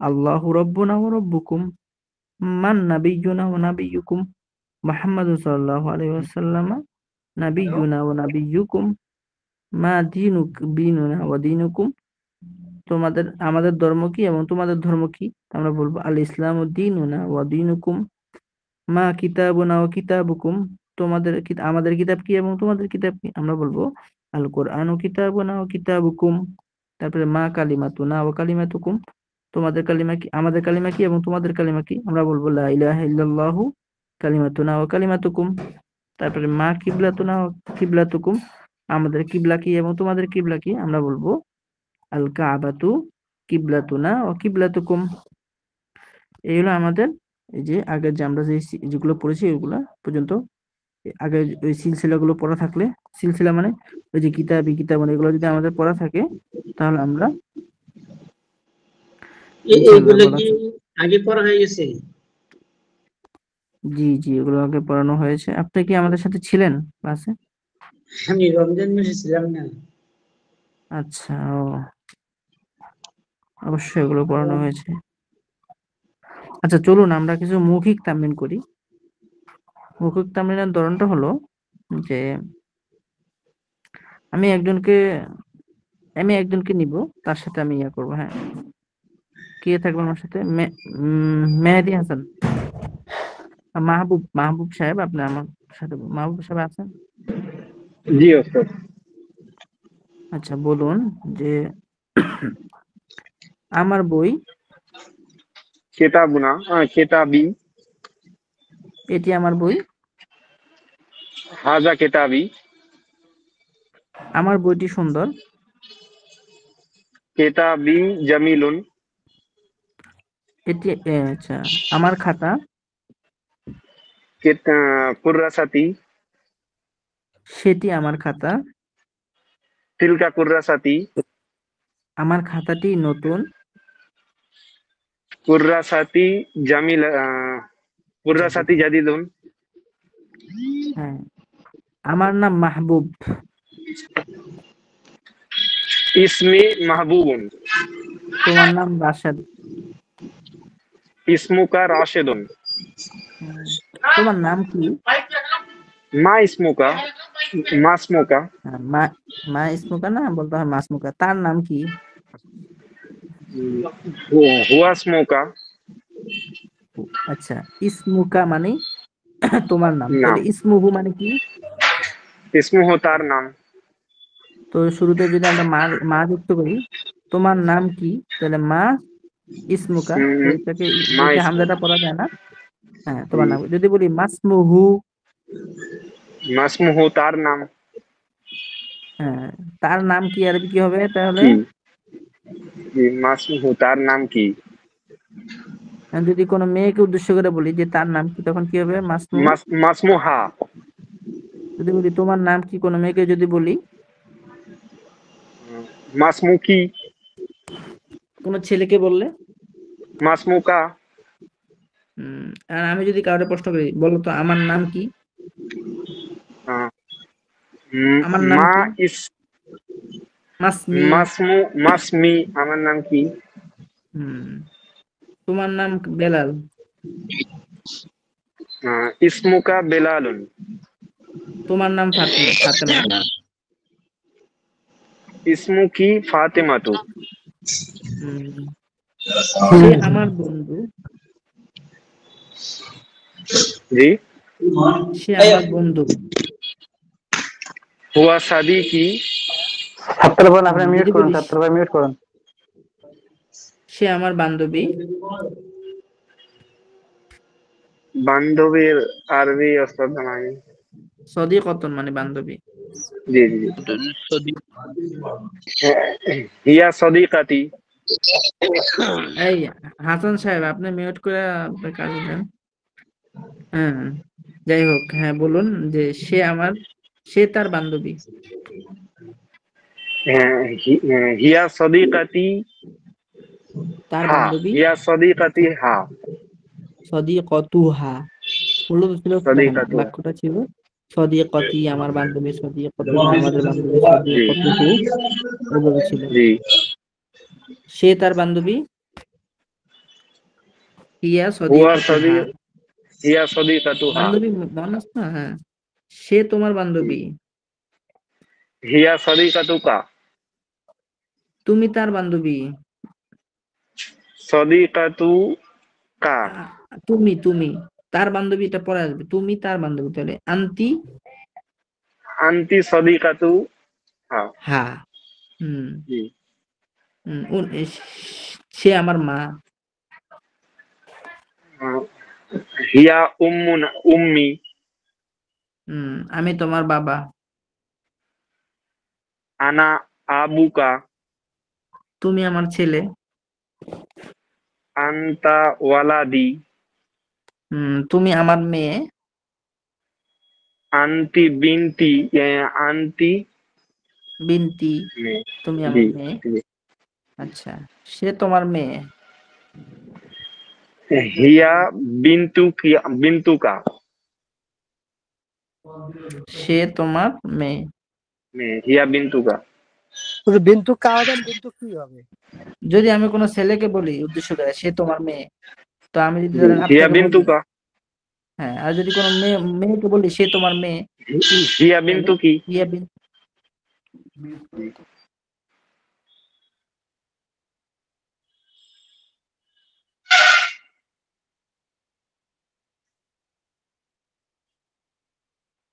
আল্লাহু রব্বুনা ও রব্বুকুম। মান নাবিয়্যুনা ওয়া নাবিয়্যুকুম, মুহাম্মাদুর সাল্লাল্লাহু আলাইহি ওয়াসাল্লাম নাবিয়্যুনা ওয়া নাবিয়্যুকুম। মা দীনুনা ওয়া দীনুকুম, তোমাদের আমাদের ধর্ম কি এবং তোমাদের ধর্ম কি? আমরা বলবো আল ইসলামু দীনুনা ওয়া দীনুকুম। মা কিতাবুনা ওয়া কিতাবুকুম, আমাদের কিতাব কি এবং তোমাদের কিতাব কি? আমরা বলবো আল কোরআনু কিতাবুনা ওয়া কিতাবুকুম। তারপরে মা কালিমাতুনা ওয়া কালিমাতুকুম, তোমাদের কালিমা কি, আমাদের কালিমা কি এবং তোমাদের কালিমা কি? আমরা বলবো লা ইলাহা ইল্লাল্লাহু কালিমাতুনা ওয়া কালিমাতুকুম। তারপরে মা কিবলাতুনা ওয়া কিবলাতুকুম, আমাদের কিবলা কি এবং তোমাদের কিবলা কি? আমরা বলবো আল কাবাতু কিবলাতুনা ওয়া কিবলাতুকুম। এই হলো আমাদের এই যে আগের যে আমরা যেগুলো পড়েছি ওইগুলা পর্যন্ত। আগে ওই সিলসিলাগুলো পড়া থাকলে, সিলসিলা মানে ওই যে কিতাব মানে এগুলো যদি আমাদের পড়া থাকে তাহলে আমরা ইনশাআল্লাহ এইগুলো বলা। কি আগে পড়া হয়ে গেছে? জি জি, এগুলো আগে পড়ানো হয়েছে। আপনি কি আমাদের সাথে ছিলেন ক্লাসে? আমি রমজান মাসে ছিলাম না। আচ্ছা, ও অবশ্যই এগুলো পড়ানো হয়েছে। আচ্ছা, চলুন আমরা কিছু মৌখিক তামরিন করি। মৌখিক তামরিনের ধরনটা হলো যে আমি একজনকে নিব, তার সাথে আমি ইয়া করবো। হ্যাঁ, কে থাকবে আমার সাথে? মেহেদী হাসান, মাহবুব সাহেব, আপনি আমার সাথে মাহবুব সাহেব আছেন? জি ওস্তাদ। আচ্ছা, বলুন যে আমার বই, কেতাবুনা কেতাবি, এটি আমার বই, হাজা কেতাবি, আমার বইটি সুন্দর, কেতাবি জামিলুন, এটি আচ্ছা, আমার খাতা, কুর্রাসাতি, সেটি আমার খাতা, তিলকা কুর্রাসাতি, আমার খাতাটি নতুন, কুর্রাসাতি জামিল, কুর্রাসাতি জাদিদুন, হ্যাঁ, আমার নাম মাহবুব, ইসমি মাহবুবুন। তোমার নাম রাশেদ। ইসমুকা রাশেদুন। তোমার নাম কি? মা ইসমুকা। মাসমুকা। হ্যাঁ, মা ইসমুকা না, বলতে হয় মাসমুকা। তার নাম কি? হুয়াসমুকা। আচ্ছা, ইসমুকা মানে তোমার নাম, নাম। তাহলে ইসমুহু মানে কি? ইসমুহু তার নাম। তো শুরুতে যদি আমরা মা যুক্ত করি, তোমার নাম কি, তাহলে মা ইসমুকা, তো এটাকে মা এই যে ইসমু। হামজাটা পড়া যায় না? হ্যাঁ, তোমার নাম। যদি বলি মাসমুহু, মাসমুহু তার নাম। হ্যাঁ, তার নাম কি আরবি কি হবে তাহলে? কি? জি, মাসমুহু তার নাম কি? যদি কোনো মেয়েকে উদ্দেশ্য করে বলি যে তার নাম কি, তখন কি হবে? মাসমু। মাসমুহা। যদি বলি তোমার নাম কি, কোনো মেয়েকে যদি বলি, মাসমুকি। কোনো ছেলেকে বললে, মাসমুকা। আর আমি যদি কাউকে প্রশ্ন করি, বলো তো আমার নাম কি, আমার নাম মা কি? ইস। মাসমি। মাসমি আমার নাম কি? তোমার নাম বেলাল। ইসমুকা বেলালুন। তোমার নাম ফাতেমা। ইসমুকি ফাতেমাতু। সে আমার বন্ধু। জি। সে আমার বন্ধু। হুয়া সাদিকি। ছাত্র ভাই আপনি মিউট যদি করুন, বলিস ছাত্র ভাই মিউট করুন। সে আমার বান্ধবী। বান্ধবীর আরবি ওস্তাদ নাই। সদিকতুন মানে বান্ধবী। জি জি। হিয়া সদিকাতি। এই হাসান সাহেব, আপনি মিউট করে আপনার কাজে দেন। হ্যাঁ, যাই হোক, হ্যাঁ বলুন যে সে তার বান্ধবী। হিয়া সদিকাতি। তার হা। বান্ধবী। হিয়া সদিকাতি হা। সদিকতুহা বললো তো ছিল, দেখেন সদিকাতু। বাক্যটা ছিল সদিকতি আমার বান্ধবী, সদিকতুনা আমাদের বান্ধবী, জি সদিকতুহু ওইভাবে ছিল। জি। সে তার বান্ধবী। হিয়া হুয়া সদি। সদিকতুহা, হিয়া সদিকাতু হা। বান্ধবী মনে আছে না? হ্যাঁ, সে তোমার বান্ধবী। হিয়া সদিকাতুকা। তুমি তার বান্ধবী। সদিকাতু কা। তুমি তার বান্ধবী, এটা পরে আসবে। তুমি তার বান্ধবী, তাহলে আন্তি। আন্তি সদিকাতু হা। হ্যাঁ। হুম। জি। হুম, সে আমার মা। হিয়া উম্মুনা উম্মি। আমি তোমার বাবা। আনা আবুকা। তুমি আমার ছেলে। আন্তা ওয়ালাদি। তুমি আমার মেয়ে। আন্তি বিনতি। আন্তি বিনতি, মেয়ে। তুমি জি আমার মেয়ে। জি। আচ্ছা, সে তোমার মেয়ে। হিয়া বিন্তুকা। সে তোমার মেয়ে। মেয়ে হিয়া বিন্তুকা। বিন্তু কাওয়াবেন, বিন্তু কি হবে? যদি আমি কোনো ছেলেকে বলি উদ্দেশ্য করে সে তোমার মেয়ে, তো আমি যদি জি, ধরেন হিয়া আপনাকে বলি, বিন্তুকা। হ্যাঁ, আর যদি কোনো মেয়েকে বলি সে তোমার মেয়ে, হিয়া তাহলে বিন্তুকি। ইয়া বিন।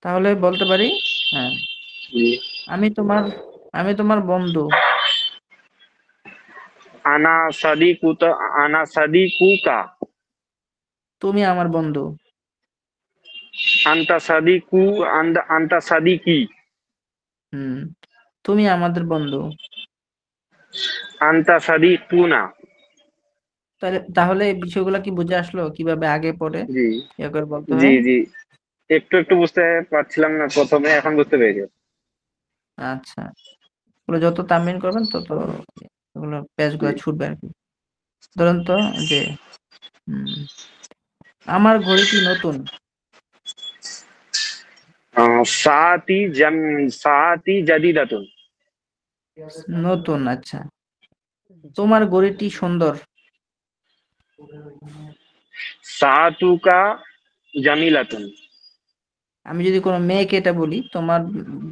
তাহলে বলতে পারি, হ্যাঁ, জি। আমি তোমার আমি তোমার বন্ধু। আনা সাদিকুতা। আনা সাদিকুকা। তুমি আমার বন্ধু। আন্তা সাদিকু। আন্তা সাদিকি। হুম, তুমি আমাদের বন্ধু। আন্তা সাদিকুনা। তাহলে এই বিষয়গুলো কি বুঝে আসলো কিভাবে আগে পরে জি ইয়ে করে বলতে জি হয়? জি। একটু একটু বুঝতে পারছিলাম না প্রথমে, এখন বুঝতে পেরেছি। আচ্ছা, এগুলো যত তামিল করবেন তত এগুলো পেজগুলো জি। ছুটবে আর কি। ধরুন তো যে উম, আমার ঘড়িটি নতুন। সাআতি জাদিদাতুন। নতুন, আচ্ছা। তোমার ঘড়িটি সুন্দর। সাআতুকা জামিলাতুন। আমি যদি কোনো মেয়েকে এটা বলি তোমার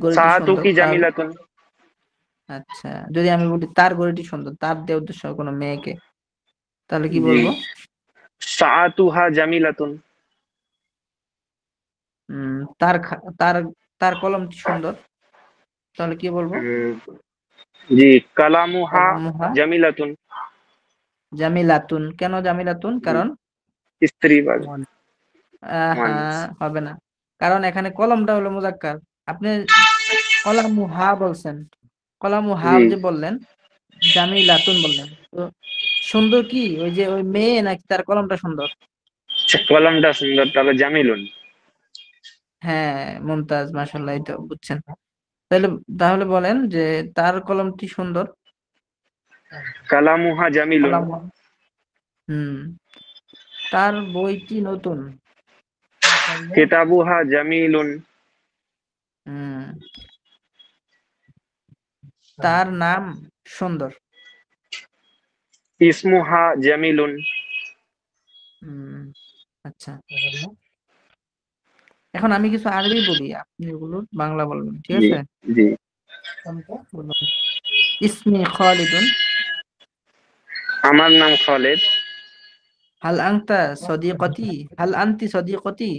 ঘড়িটি সুন্দর, সাআতুকি তার জামিলাতুন। আচ্ছা, যদি আমি বলি তার ঘড়িটি সুন্দর, তার দিয়ে উদ্দেশ্য কোনো মেয়েকে, তাহলে কি জি। বলবো? সাআতুহা জামিলাতুন। তার তার তার কলমটি সুন্দর, তাহলে কি বলবো? উম, জি, কালামুহা কালামুহা জামিলাতুন। জামিলাতুন। কেন জামিলাতুন? জি, কারণ স্ত্রীবাচক, মুয়ান্নাস। হ্যাঁ, হবে না, কারণ এখানে কলমটা হলো মুজাক্কার। আপনি কলামুহা বলছেন, কলামুহা জি, যে বললেন, জামিলাতুন বললেন, তো সুন্দর কি ওই যে ওই মেয়ে নাকি তার কলমটা সুন্দর? আচ্ছা, কলমটা সুন্দর, তবে জামিলুন। হ্যাঁ, মুমতাজ, মাশাআল্লাহ, এই তো বুঝছেন। তাহলে তাহলে বলেন যে তার কলমটি সুন্দর। কালামুহা জামিলুন। কলাম, হুম, তার বইটি নতুন। কিতাবুহা জামিলুন। হুম, তার নাম সুন্দর। ইসমুহা জামিলুন। হুম, আচ্ছা। এখন আমি কিছু আরবি বলি, আপনি ওগুলো বাংলা বলবেন, ঠিক জি, আছে? জি। বলুন। ইসমি খালিদুন। আমার নাম খালেদ। হাল আনতা সদিকতি, হাল আনতি সদিকতি।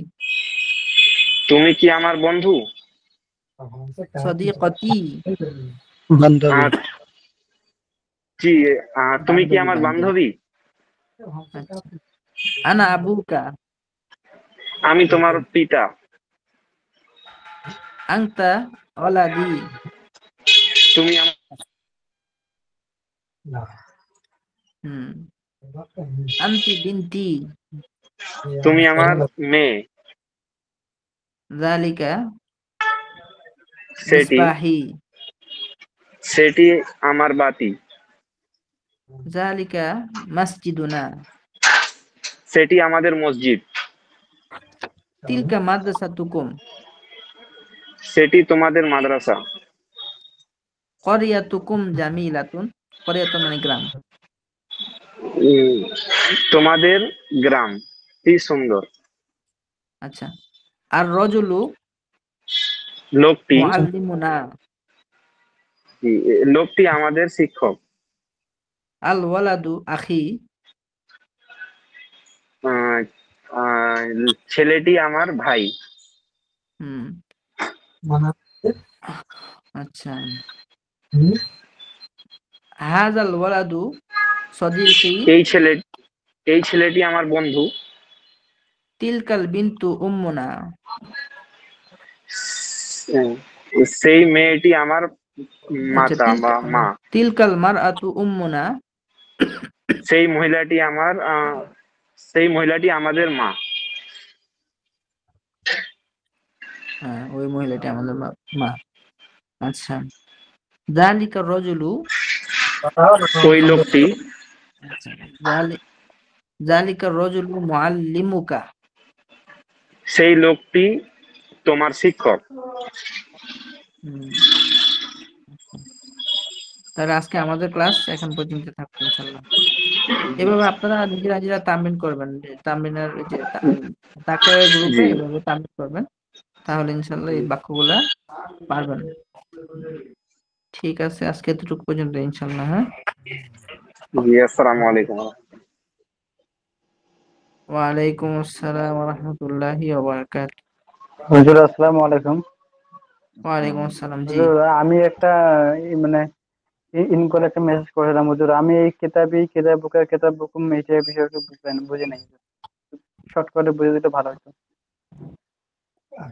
তুমি কি আমার বন্ধু? সদিকতি, বান্ধবী। আহ, জি, তুমি কি বান্ধবী, আমার বান্ধবী। বান্ধবী? আচ্ছা। আনা আবুকা। আমি তোমার পিতা। আনতা ওয়ালাদি। তুমি হুম, আনতি বিনতি। তুমি আমার মেয়ে। যালিকা সেটি মিসবাহি। সেটি আমার বাতি। যালিকা মসজিদুনা। সেটি আমাদের মসজিদ। তিলকা মাদ্রাসাতুকুম। সেটি তোমাদের মাদ্রাসা। করিয়াতুকুম জামিলাতুন। করিয়াতুন মানে গ্রাম। উম, তোমাদের গ্রাম কি সুন্দর। আচ্ছা। আর রজুলু লোকটি মুআল্লিমুনা। লোকটি আমাদের শিক্ষক। আল ওয়ালাদু আখি। আহ, আহ, ছেলেটি আমার ভাই। হুম, আচ্ছা। হাযাল ওয়ালাদু সদীকি। এই ছেলে এই ছেলেটি আমার বন্ধু। তিলকাল বিনতু উম্মুনা। উম, সেই মেয়েটি আমার আচ্ছা, মাতা বা মা। তিলকাল মারআতু উম্মুনা। সেই মহিলাটি সেই মহিলাটি আমাদের মা। হ্যাঁ, ওই মহিলাটি আমাদের মা। আচ্ছা। যালিকা রজুলু। ওই লোকটি আচ্ছা, যালিকা রজুলু মুআল্লিমুকা। সেই লোকটি তোমার শিক্ষক। হুম, তাহলে আজকে আমাদের ক্লাস এখন পর্যন্ত থাকবে ইনশাআল্লাহ। এভাবে আপনারা নিজেরা নিজেরা তামরিন করবেন, যে তামরিনের ওই যে তাকের গ্রুপে জি, এভাবে তামরিন করবেন, তাহলে ইনশাআল্লাহ এই বাক্যগুলা পারবেন। ঠিক আছে, আজকে এতটুকু পর্যন্ত ইনশাআল্লাহ। হ্যাঁ, জি, আসসালামু আলাইকুম। ওয়ালাইকুম আসসালাম ওয়া রাহমাতুল্লাহি ওয়া বারাকাতুহু। হুজুর আসসালামু আলাইকুম। ওয়ালাইকুম আসসালাম। জি, হুজুর আমি একটা মানে ইন করে একটা মেসেজ করেছিলাম হুজুর, আমি এই কিতাব বুকুম এইটা বিষয়টা বুঝি নাই, শর্ট করে বুঝে দিতে ভালো হতো।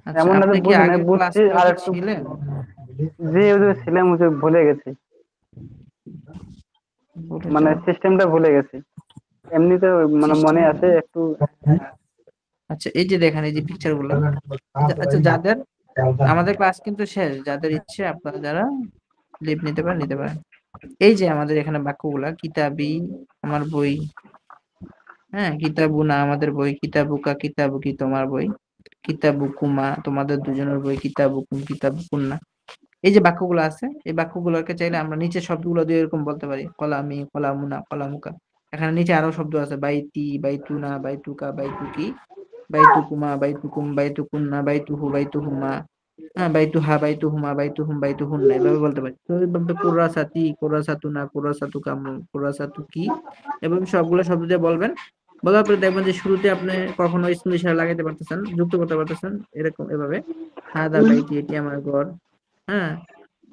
আচ্ছা, এমন না যে আপনি কি বুঝি নাই, আগের বুঝছি ক্লাসেও আর কি একটু। ছিলেন? যে হুজুর ছিলাম হুজুর ভুলে গেছি, বলে মানে যাও। সিস্টেমটা ভুলে গেছি। এমনিতে মানে মনে সিস্টেম, আছে একটু। আচ্ছা, এই যে দেখেন এই যে পিকচার গুলো। আচ্ছা, যাদের আমাদের ক্লাস কিন্তু শেষ, যাদের ইচ্ছে আপনারা যারা লিভ নিতে পারেন নিতে পারেন। এই যে আমাদের এখানে বাক্যগুলা, কিতাবি আমার বই, হ্যাঁ, কিতাবুনা আমাদের বই, কিতাবুকা কিতাবুকি তোমার বই, কিতাবুকুমা তোমাদের দুজনের বই, কিতাবুকুম কিতাবুকুন্না। এই যে বাক্যগুলো আছে এই বাক্যগুলোকে চাইলে আমরা নিচে শব্দগুলো দিয়ে এরকম বলতে পারি, কলামি, কলামুনা, কলামুকা। এখানে নিচে আরো শব্দ আছে, বাইতি, বাইতুনা, বাইতুকা, বাইতুকি, বাইতুকুমা, বাইতুকুম, বাইতুকুন্না, বাইতুহু, বাইতুহুমা, হ্যাঁ, বাইতুহা, বাইতুহুমা, বাইতুহুম, বাইতুহুন্না, এভাবে বলতে পারি। তো এইভাবে কুরাসাতি, কুরাসাতুনা, কুরাসাতুকাম, কুরাসাতুকি, এবং সবগুলো শব্দ দিয়ে বলবেন। বলার পরে দেখবেন যে শুরুতে আপনি কখনো ইসমুল ইশারা লাগাইতে পারতেছেন, যুক্ত করতে পারতেছেন, এরকম এভাবে, হাদা বাইতি, এটি আমার ঘর, হ্যাঁ,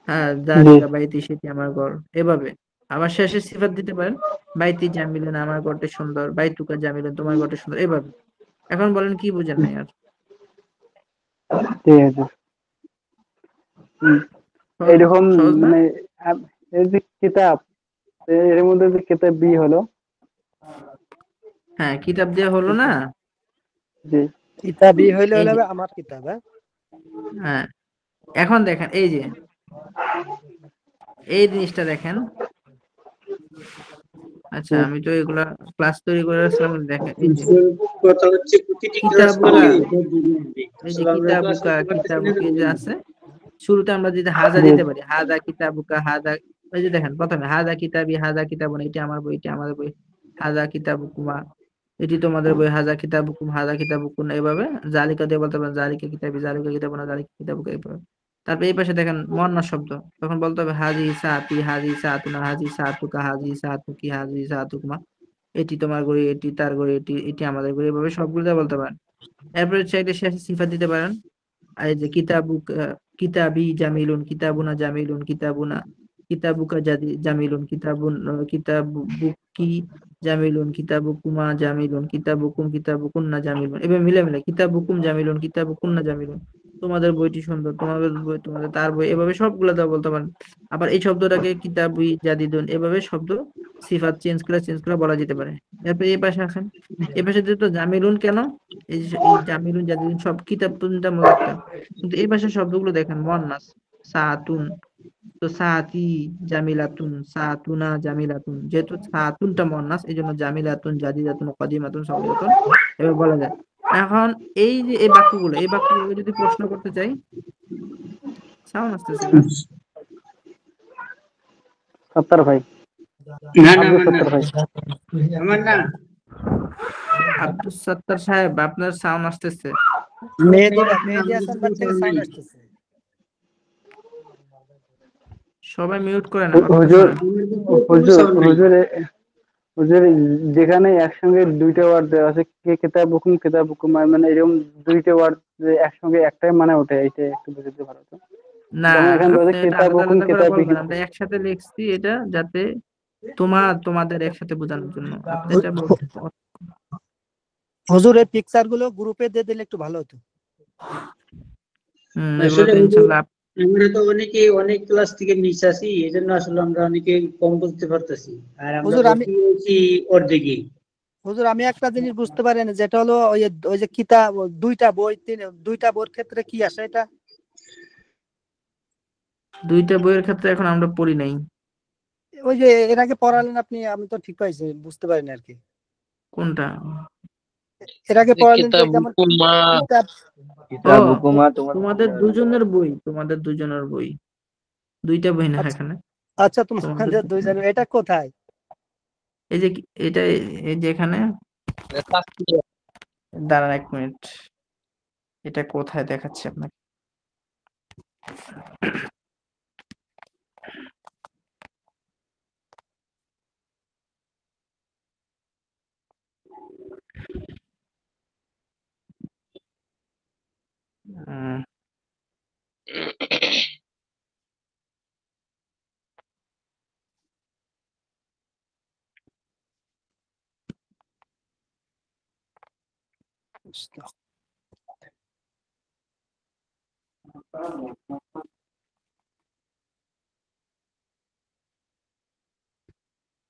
হ্যাঁ, জি। জালিকা বাইতি, সেটি আমার ঘর, এভাবে। আবার শেষে সিফাত দিতে পারেন, বাইতি জামিলুন, আমার ঘরটা সুন্দর, বাইতুকা জামিলুন, তোমার ঘরটা সুন্দর, এভাবে। এখন বলেন কি বুঝেন নাই আর? ঠিক আছে। হুম, সহজ, এইরকম সহজ না? মানে এই যে কিতাব, এর মধ্যে যে কিতাব বি হলো, হ্যাঁ, কিতাব দেওয়া হলো না? জি কিতাবই হইলে এই যে, হলে আমার কিতাব, হ্যাঁ? হ্যাঁ, এখন দেখেন এই যে এই জিনিসটা দেখেন। আচ্ছা, আমি তো এগুলা ক্লাস তৈরি করে রাখছিলাম, দেখেন এই যে কথা হচ্ছে প্রতিটি ক্লাস কিতাবুকা, করলে এটা দিবে হবে। এই যে আসলে আমরা ক্লাস কিতাবুকা, করতে পারতেছি না কিতাবুকে যে জন্য। আছে, শুরুতে আমরা যদি হাজা জি দিতে পারি, হাজা কিতাবুকা, হাজা, ওই যে দেখেন প্রথমে হাজা কিতাবি, হাজা কিতাবুন, এটি আমার বই, এটি আমাদের বই, হাজা কিতাবুকুমা, এটি তোমাদের বই, হাজা কিতাবুকুম, হাজা কিতাবুকুন, এইভাবে। জালিকা দিয়ে বলতে পারেন, জালিকা কিতাবি, জালিকা কিতাবুনা, জালিকা কিতাবুকা, এইভাবে। তারপর এই পাশে দেখেন মুয়ান্নাস শব্দ, তখন বলতে হবে হাজি সাতি, হাজি সাতুনা, হাজি সাতুকা, হাজি সাতুকি, হাজি সাতুকুমা, এটি তোমার ঘড়ি, এটি তার ঘড়ি, এটি এটি আমাদের ঘড়ি, এভাবে সবগুলো দিয়ে বলতে পারেন। এরপরে চাইলে শেষে সিফাত দিতে পারেন। আর এই যে কিতাবি জামিলুন, কিতাবুনা জামিলুন, কিতাবুনা, কিতাবুকা জামিলুন, কিতাবুকি জামিলুন, কিতাবুকুমা জামিলুন, কিতাবুকুম, কিতাবুকুন্না জামিলুন, এভাবে মিলে মিলে, কিতাবুকুম জামিলুন, কিতাবুকুন্না জামিলুন, তোমাদের বইটি সুন্দর, তোমাদের বই, তোমাদের তার বই, এভাবে সবগুলো দেওয়া বলতে পারেন। আবার এই শব্দটাকে কিতাবুই জাদিদুন, এভাবে শব্দ সিফাত চেঞ্জ করে বলা যেতে পারে। এরপরে এই পাশে আসেন, এই পাশে যেহেতু জামিলুন কেন, এই জামিলুন জাদিদুন সব কিতাব তুনটা মুজাক্কার, কিন্তু এই ভাষার শব্দগুলো দেখেন মুয়ান্নাস, সাতুন, তো সাতি জামিলাতুন, সাতুনা জামিলাতুন, যেহেতু সাতুনটা মুয়ান্নাস এই জন্য জামিলাতুন, জাদিদাতুন, কদিমাতুন, সগীরাতুন, এভাবে বলা যায়। এখন এই যে এই বাক্যগুলো যদি প্রশ্ন করতে চাই, সাউন্ড আসতেছে কার? সত্তর ভাই, না না আব্দুল আমার না, সত্তর ভাই। আমার না। আব্দুস সাত্তার সাহেব, আপনার সাউন্ড আসতেছে। মেহেদি হাসান বাদ থেকে সাউন্ড আসতেছে। সবাই মিউট করে না, কথা হুজুর, শোনেন। কোনো সাউন্ড নাই। হুজুর, হুজুর, যেখানে একসঙ্গে দুইটা ওয়ার্ড দেওয়া আছে, কিতাব হুকুম, মানে এরকম দুইটা ওয়ার্ড যে একসঙ্গে একটাই মানে ওঠে, এইটা একটু বুঝতে ভালো হতো। না, যেমন এখানে দেওয়া আপনি আছে এটা আলাদা আলাদা করে কিতাব বলবেন, আমরা একসাথে লিখছি এটা যাতে তোমাদের একসাথে বোঝানোর জন্য আপনি এটা বলতে। হুজুর এই পিকচার গুলো গ্রুপে দিয়ে দিলে একটু ভালো হতো। এগুলো আসলে তো ইনশাল্লাহ আমরা তো অনেক ক্লাস থেকে মিস আছি, এই জন্য আসলে আমরা অনেকে কম বুঝতে পারতেছি, আর আমরা হুজুর আমি ভর্তি হয়েছি অর্ধেকে। হুজুর আমি একটা জিনিস বুঝতে পারি না, যেটা হলো ওই যে কিতাব, দুইটা বই, দুইটা বইয়ের ক্ষেত্রে কি আসে এটা? দুইটা বইয়ের ক্ষেত্রে এখন আমরা পড়ি নাই। ওই যে এর আগে পড়ালেন আপনি, আমি তো ঠিক পাইছি, বুঝতে পারিনি আর কি। কোনটা? এর আগে পড়ালেন যে যেমন কিতাব। ও, কিতাবুকুমা তোমাদের তোমাদের দুজনের বই, তোমাদের দুজনের বই, দুইটা বই না আচ্ছা এখানে আচ্ছা, তোমাদের। তোমাদের দুইজন, এটা কোথায়? এই যে এটা, এই যে এখানে, দাঁড়ান 1 মিনিট, এটা কোথায় দেখাচ্ছি আপনাকে। উম,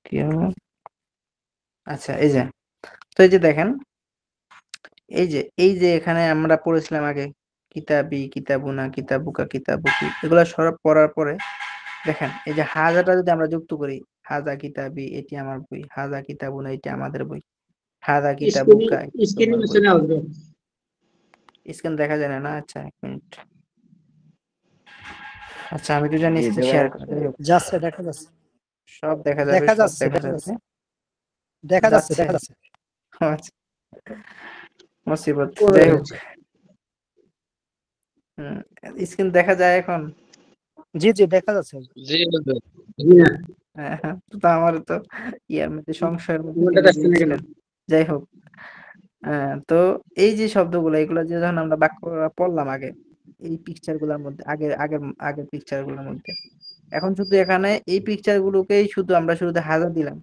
কি হলো? আচ্ছা, এই যে, তো এই যে দেখেন, এই যে এখানে আমরা পড়েছিলাম আগে, কিতাবি, কিতাবুনা, কিতাবুকা, কিতাবুকি, এগুলা সব পড়ার পরে দেখেন এই যে হাজাটা যদি আমরা যুক্ত করি, হাজা কিতাবি, এটি আমার বই, হাজা কিতাবুনা, এটি আমাদের বই, হাজা স্ক্রিনে কিতাবুকা, এটি স্ক্রিনে তোমার বই। হচ্ছে না হবে। স্ক্যান দেখা যায় না? আচ্ছা, 1 মিনিট। আচ্ছা আমি একটু জানি জি জি ভাই শেয়ার করে যাই হোক, যাচ্ছে, দেখা যাচ্ছে, সব দেখা যাবে, দেখা সব যাচ্ছে, দেখা দেখা যাবে। যাচ্ছে, দেখা যাচ্ছে, যাচ্ছে, দেখা যাচ্ছে। আচ্ছা, মুসিবত, পড়ে যাই হোক। যাচ্ছে। স্ক্রিন দেখা যায় এখন? জি জি, দেখা যাচ্ছে। জি হুজুর। জি না, হ্যাঁ, তো আমার তো ইয়ার মধ্যে সংশয়ের মধ্যে তোমারটা ফেলে আসছে না কেন? দিয়েছিলেন। যাই হোক, তো এই যে শব্দগুলো, এগুলো যে যখন আমরা বাক্য পড়লাম আগে, এই পিকচার গুলোর মধ্যে, আগের পিকচার গুলোর মধ্যে, এখন শুধু এখানে এই পিকচার গুলোকেই শুধু আমরা শুরুতে হাজা দিলাম।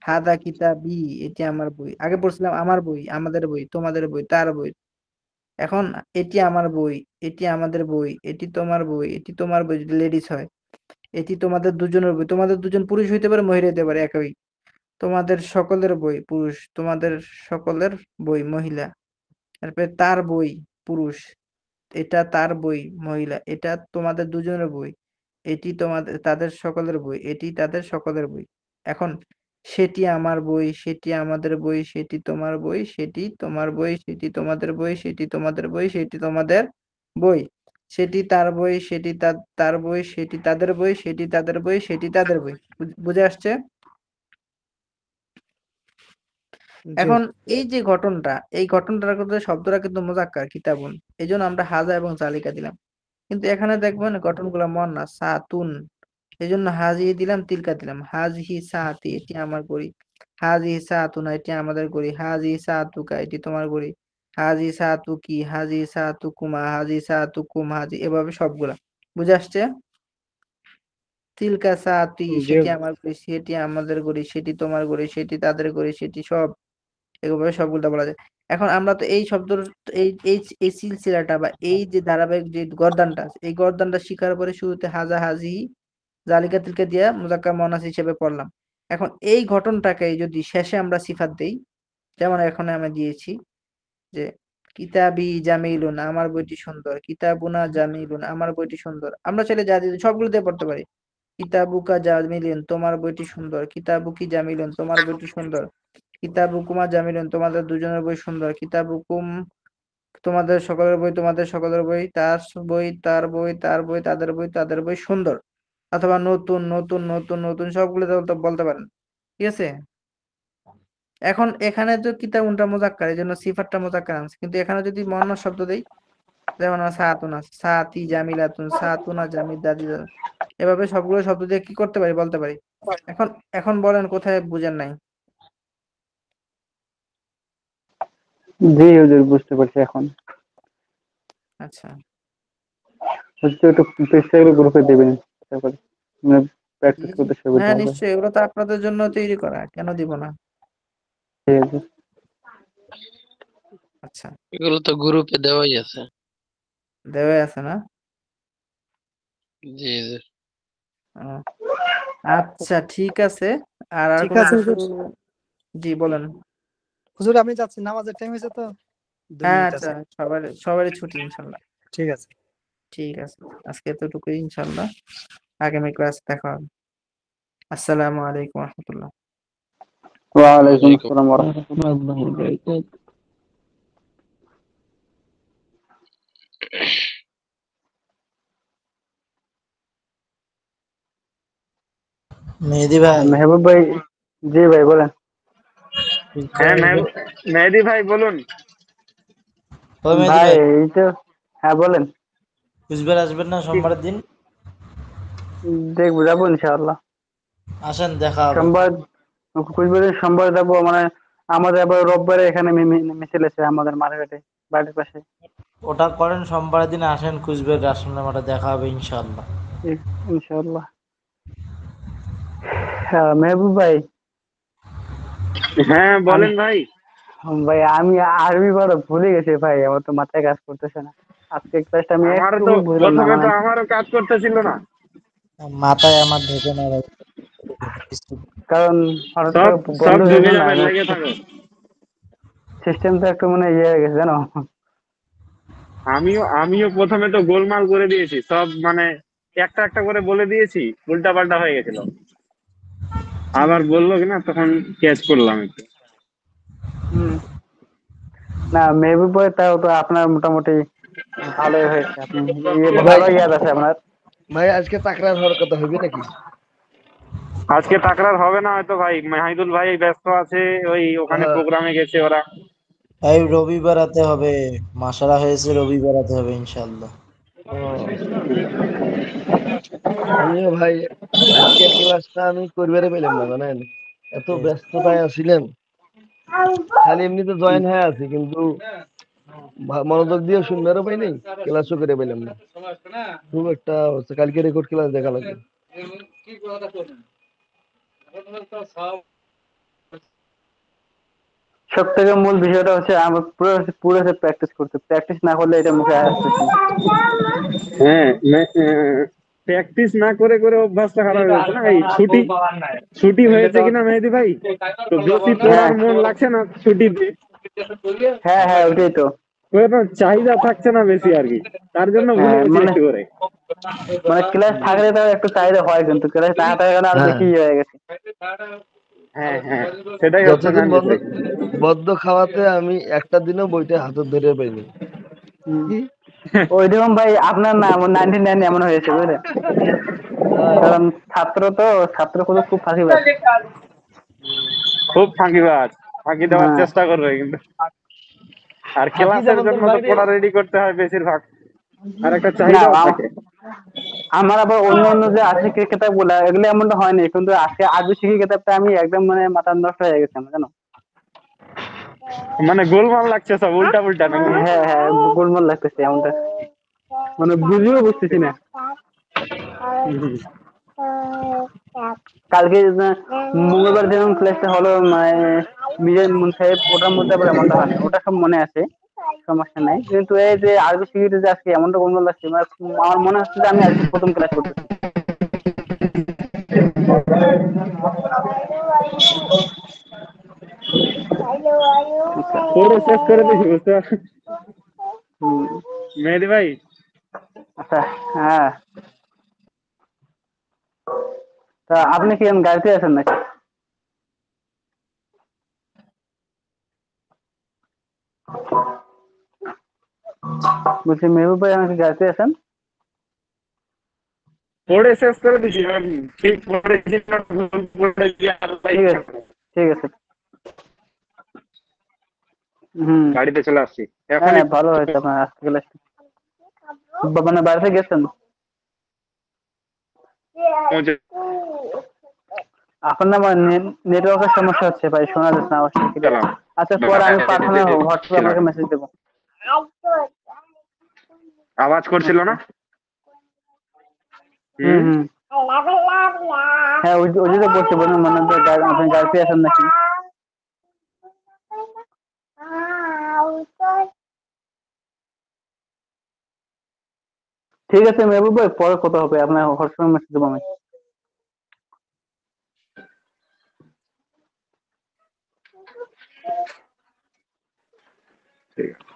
হাদা কিতাবি, এটি আমার বই। আগে পড়ছিলাম আমার বই, আমাদের বই, তোমাদের বই, তার বই। এখন এটি আমার বই, এটি আমাদের বই, এটি তোমার বই, এটি তোমার বই যদি লেডিস হয়, এটি তোমাদের দুজনের বই। তোমাদের দুজন পুরুষ হইতে পারে, মহিলা হইতে পারে, একই। তোমাদের সকলের বই পুরুষ, তোমাদের সকলের বই মহিলা। তারপরে তার বই পুরুষ, এটা তার বই মহিলা, এটা তোমাদের দুজনের বই, এটি তোমাদের তাদের সকলের বই, এটি তাদের সকলের বই। এখন সেটি আমার বই, সেটি আমাদের বই, সেটি তোমার বই, সেটি তোমার বই, সেটি তোমাদের বই, সেটি তোমাদের বই, সেটি তোমাদের বই, সেটি তার বই, সেটি তার বই, সেটি তাদের বই, সেটি তাদের বই, সেটি তাদের বই। বুঝে আসছে? জি এখন এই যে ঘটনটা, এই ঘটনটার কিন্তু শব্দটা কিন্তু মুজাক্কার, কিতাবুন। এই জন্য আমরা হাজা এবং জালিকা দিলাম। কিন্তু এখানে দেখবেন গঠনগুলো না, সাতুন। এই জন্য হাজি দিলাম, তিলকা দিলাম। হাজিহি সাতি, এটি আমার গড়ি। হাজি সাতুনা, এটি আমাদের গড়ি। হাজি সাতুকা, এটি তোমার গড়ি। হাজি সাতুকি, হাজি সাতুকুমা, হাজি সাতুকুম, হাজি, এভাবে সবগুলা। বুঝে আসছে? তিলকা সাতি, জি সেটি আমার গড়ি, সেটি আমাদের গড়ি, সেটি তোমার গড়ি, সেটি তাদের গড়ি, সেটি সব, এভাবে সবগুলা বলা যায়। এখন আমরা তো এই শব্দর, এই এই এই সিলসিলাটা বা এই যে ধারাবাহিক যে গর্দানটা আছে, এই গর্দানটা শিকার পরে শুরুতে হাজা হাজি জালিকা তিলকা দিয়া মুজাক্কার মুয়ান্নাস হিসেবে পড়লাম। এখন এই ঘটনটাকে যদি শেষে আমরা সিফাত দেই, যেমন এখন আমরা দিয়েছি যে কিতাবি জামিলুন, আমার বইটি সুন্দর। কিতাবুনা জামিলুন, আমার বইটি সুন্দর। আমরা চাইলে যা দিই সবগুলো দিয়ে পড়তে পারি। কিতাবুকা জামিলুন, তোমার বইটি সুন্দর। কিতাবুকি জামিলুন, তোমার বইটি সুন্দর। কিতাবুকুমা জামিলুন, তোমাদের দুজনের বই সুন্দর। কিতাবুকুম, তোমাদের সকলের বই, তোমাদের সকলের বই। তার বই, তার বই, তার বই, তাদের বই, তাদের বই সুন্দর। অথবা নতুন, নতুন, নতুন, নতুন, সবগুলো বলতে পারেন। ঠিক আছে? এখন এখানে তো কিতাবুনটা মুজাক্কার, এই জন্য সিফাতটা মুজাক্কার আনছে। কিন্তু এখানে যদি মুয়ান্নাস শব্দ দেই, যেমন সাতুনা, সাতি জামিলাতুন, সাতুনা জামিদাদি, এভাবে সবগুলো শব্দ দিয়ে কি করতে পারি, বলতে পারি। এখন এখন বলেন কোথায় বুঝেন নাই? জি হুজুর, বুঝতে পারছি এখন। আচ্ছা, হচ্ছে একটু পেজটা গ্রুপে দেবেন, তারপরে প্র্যাকটিস করতে সুবিধা হ্যাঁ হবে। নিশ্চয়ই, এগুলো তো আপনাদের জন্য তৈরি করা, কেন দিব না? ঠিক আছে। আচ্ছা, এগুলো তো গ্রুপে দেওয়াই আছে। দেওয়াই আছে না? জি জি। ও, আচ্ছা ঠিক আছে। আর ঠিক কোনো আছে কিছু? হুজুর। জি বলেন। হুজুর আমি যাচ্ছি, নামাজের টাইম হয়েছে তো, 2 হ্যাঁ মিনিট আচ্ছা, আছে। সবারই ছুটি ইনশাল্লাহ। ঠিক আছে। ঠিক আছে, আজকে এতটুকুই ইনশাল্লাহ। আগামী ক্লাস দেখা হবে। আসসালামু আলাইকুম রহমতুল্লাহ। ওয়ালাইকুম ওয়ালাইকুম আসসালাম ওয়া রাহমাতুল্লাহি ওয়া বারাকাতুহু। মেহেদি ভাই, মেহবুব ভাই, জি ভাই বলেন। হ্যাঁ মেহেদী ভাই বলুন। ও মেহেদি ভাই ভাই, এই তো, হ্যাঁ বলেন। কুচবিহার আসবেন না কি সোমবারের দিন? দেখবো, যাবো ইনশাআল্লাহ। আসেন, দেখা হবে। সোমবার, কুচবিহারে সোমবার যাবো, মানে আমাদের আবার রোববারে এখানে মিছিল আছে আমাদের মার্কেটে, বাড়ির পাশে। ওটা করেন, সোমবারের দিন আসেন কুচবিহার রাসমের মাঠে, দেখা হবে ইনশাআল্লাহ। ইনশাআল্লাহ। হ্যাঁ মেহবুব ভাই, হ্যাঁ আমি বলেন ভাই। ভাই আমি আরবি পড়া ভুলে গেছি ভাই, আমার তো মাথায় কাজ করতেছে না। আজকে ক্লাসটা আমি আমারও একটু তো বুঝলাম না, প্রথমে মানে তো আমারও কাজ করতেছিল না। মাথায় আমার ঢোকে না ভাই। কারণ হঠাৎ সব করে বন্ধ সব হয়ে ঢুকে গেল না, যাবে, লেগে থাকো। সিস্টেমটা একটু মানে ইয়ে হয়ে গেছে জানো। আমিও প্রথমে তো গোলমাল করে দিয়েছি সব, মানে একটা একটা করে বলে দিয়েছি, উল্টা পাল্টা হয়ে গেছিল। আবার বললো কিনা তখন ক্যাচ করলাম একটু। হুম। না মেহবুব ভাই, তাও তো আপনার মোটামুটি ভালোই হয়েছে, আপনি ও ভাই, ভালো ইয়াদ আছে আপনার। ভাই আজকে তাকরার হওয়ার কথা হবে নাকি? আজকে তাকরার হবে না হয়তো ভাই, মাহিদুল ভাই ব্যস্ত আছে, ওই ওখানে হ্যাঁ, প্রোগ্রামে গেছে ওরা। এই রবিবার রাতে হবে, মাসারা হয়েছে রবিবার রাতে হবে ইনশাল্লাহ। ও, আমিও ভাই আজকের ক্লাসটা আমি করবারে পেলাম না, জানেন এত ব্যস্ততায় আছিলাম। খালি এমনিতে জয়েন হয়ে আছি, কিন্তু মনোযোগ দিয়ে শুনবারও পাই নাই, ক্লাসও করে পেলাম না। খুব একটা হচ্ছে, কালকে রেকর্ড ক্লাস দেখা লাগবে। সব থেকে মূল বিষয়টা হচ্ছে আমার পুরো পুরো প্র্যাকটিস করতে, প্র্যাকটিস না করলে এটা মুখে আসতেছে না। হ্যাঁ, প্র্যাকটিস না করে করে অভ্যাসটা খারাপ হয়ে যাচ্ছে না। এই ছুটি ছুটি হয়েছে কিনা মেহেদি ভাই, তো বেশি হ্যাঁ পড়ার মন লাগছে না ছুটিতে, হ্যাঁ হ্যাঁ, ওইটাই তো। কোনো চাহিদা থাকছে না বেশি আর কি, তার জন্য ভুলে হ্যাঁ গেছি মানে একটু করে। মানে ক্লাস থাকলে তার একটু চাহিদা হয়, কিন্তু ক্লাস না থাকার কারণে আরো হ্যাঁ, বেশি হয়ে গেছে। হ্যাঁ হ্যাঁ, সেটাই হচ্ছে যতদিন মেন বদ্ধ বিষয়। বদ্ধ খাওয়াতে আমি একটা দিনও বইটা হাতে ধরে পাইনি। হুম। ওইরকম ভাই আপনার না 99 এমন হয়েছে বুঝলেন, কারণ ছাত্র তো, ছাত্র খুব ফাঁকিবাজ। খুব ফাঁকিবাজ, ফাঁকি দেওয়ার হ্যাঁ চেষ্টা করবে কিন্তু। আর ফাঁকি ক্লাসের যখন তোর জন্য তো বাইরে। পড়া রেডি করতে হয় বেশিরভাগ, আর একটা না চাহিদাও থাকে। আমার আবার অন্য অন্য যে আছে কিতাব গুলা, এগুলো এমনটা হয়নি, কিন্তু আজকে আরবি শিখি কিতাবটা আমি একদম মানে মাথা নষ্ট হয়ে গেছে আমার, জানো। মানে গোলমাল লাগছে সব উল্টা উল্টা নাকি? হ্যাঁ হ্যাঁ, গোলমাল লাগতেছে এমনটা, মানে বুঝতেছি না। কালকে মঙ্গলবার যেমন ক্লাসটা হলো, মানে মিজান মুন সাহেব, ওটার মধ্যে আবার এমনটা হয় না, ওটা সব মনে আছে, সমস্যা নাই। কিন্তু এই যে আরবি শিখিতে যে আজকে এমনটা গোলমাল লাগছে, মানে আমার মনে হচ্ছে যে আমি আজকে প্রথম ক্লাস করতেছি। পড়ে শেষ করে দেখি, বুঝতে পারছি। হুম, মেহেদি ভাই, আচ্ছা। হ্যাঁ, তা আপনি কি এখন গাড়িতে আছেন নাকি? বলছি মেহবুব ভাই আমাকে গাড়িতে আছেন? পড়ে শেষ করে দিছি আমি, ঠিক পড়েছি না, পড়েছি আর তাই। ঠিক আছে, ঠিক আছে। হুম। গাড়িতে চলে আসছি হ্যাঁ এখনই ভালো হয়েছে আপনার আজকে ক্লাসটা। মানে বাড়িতে গেছেন? পৌঁছে আপনার আমার নেটওয়ার্কের সমস্যা হচ্ছে ভাই, শোনা যাচ্ছে না আওয়াজটা ক্লিয়ার। গেলাম। আচ্ছা, পরে আমি পাঠানো হোয়াটসঅ্যাপে ছিলাম, আপনাকে মেসেজ দেবো। আওয়াজ করছিল আচ্ছা। না? হুম হুম। হ্যাঁ ওই ওই যে বলছি, বলুন মানে আপনি গাড়িতে আছেন নাকি? ঠিক আছে মেহবুব ভাই, পরে কথা হবে, আপনার হোয়াটসঅ্যাপে মেসেজ দেবো আমি। ঠিক আছে।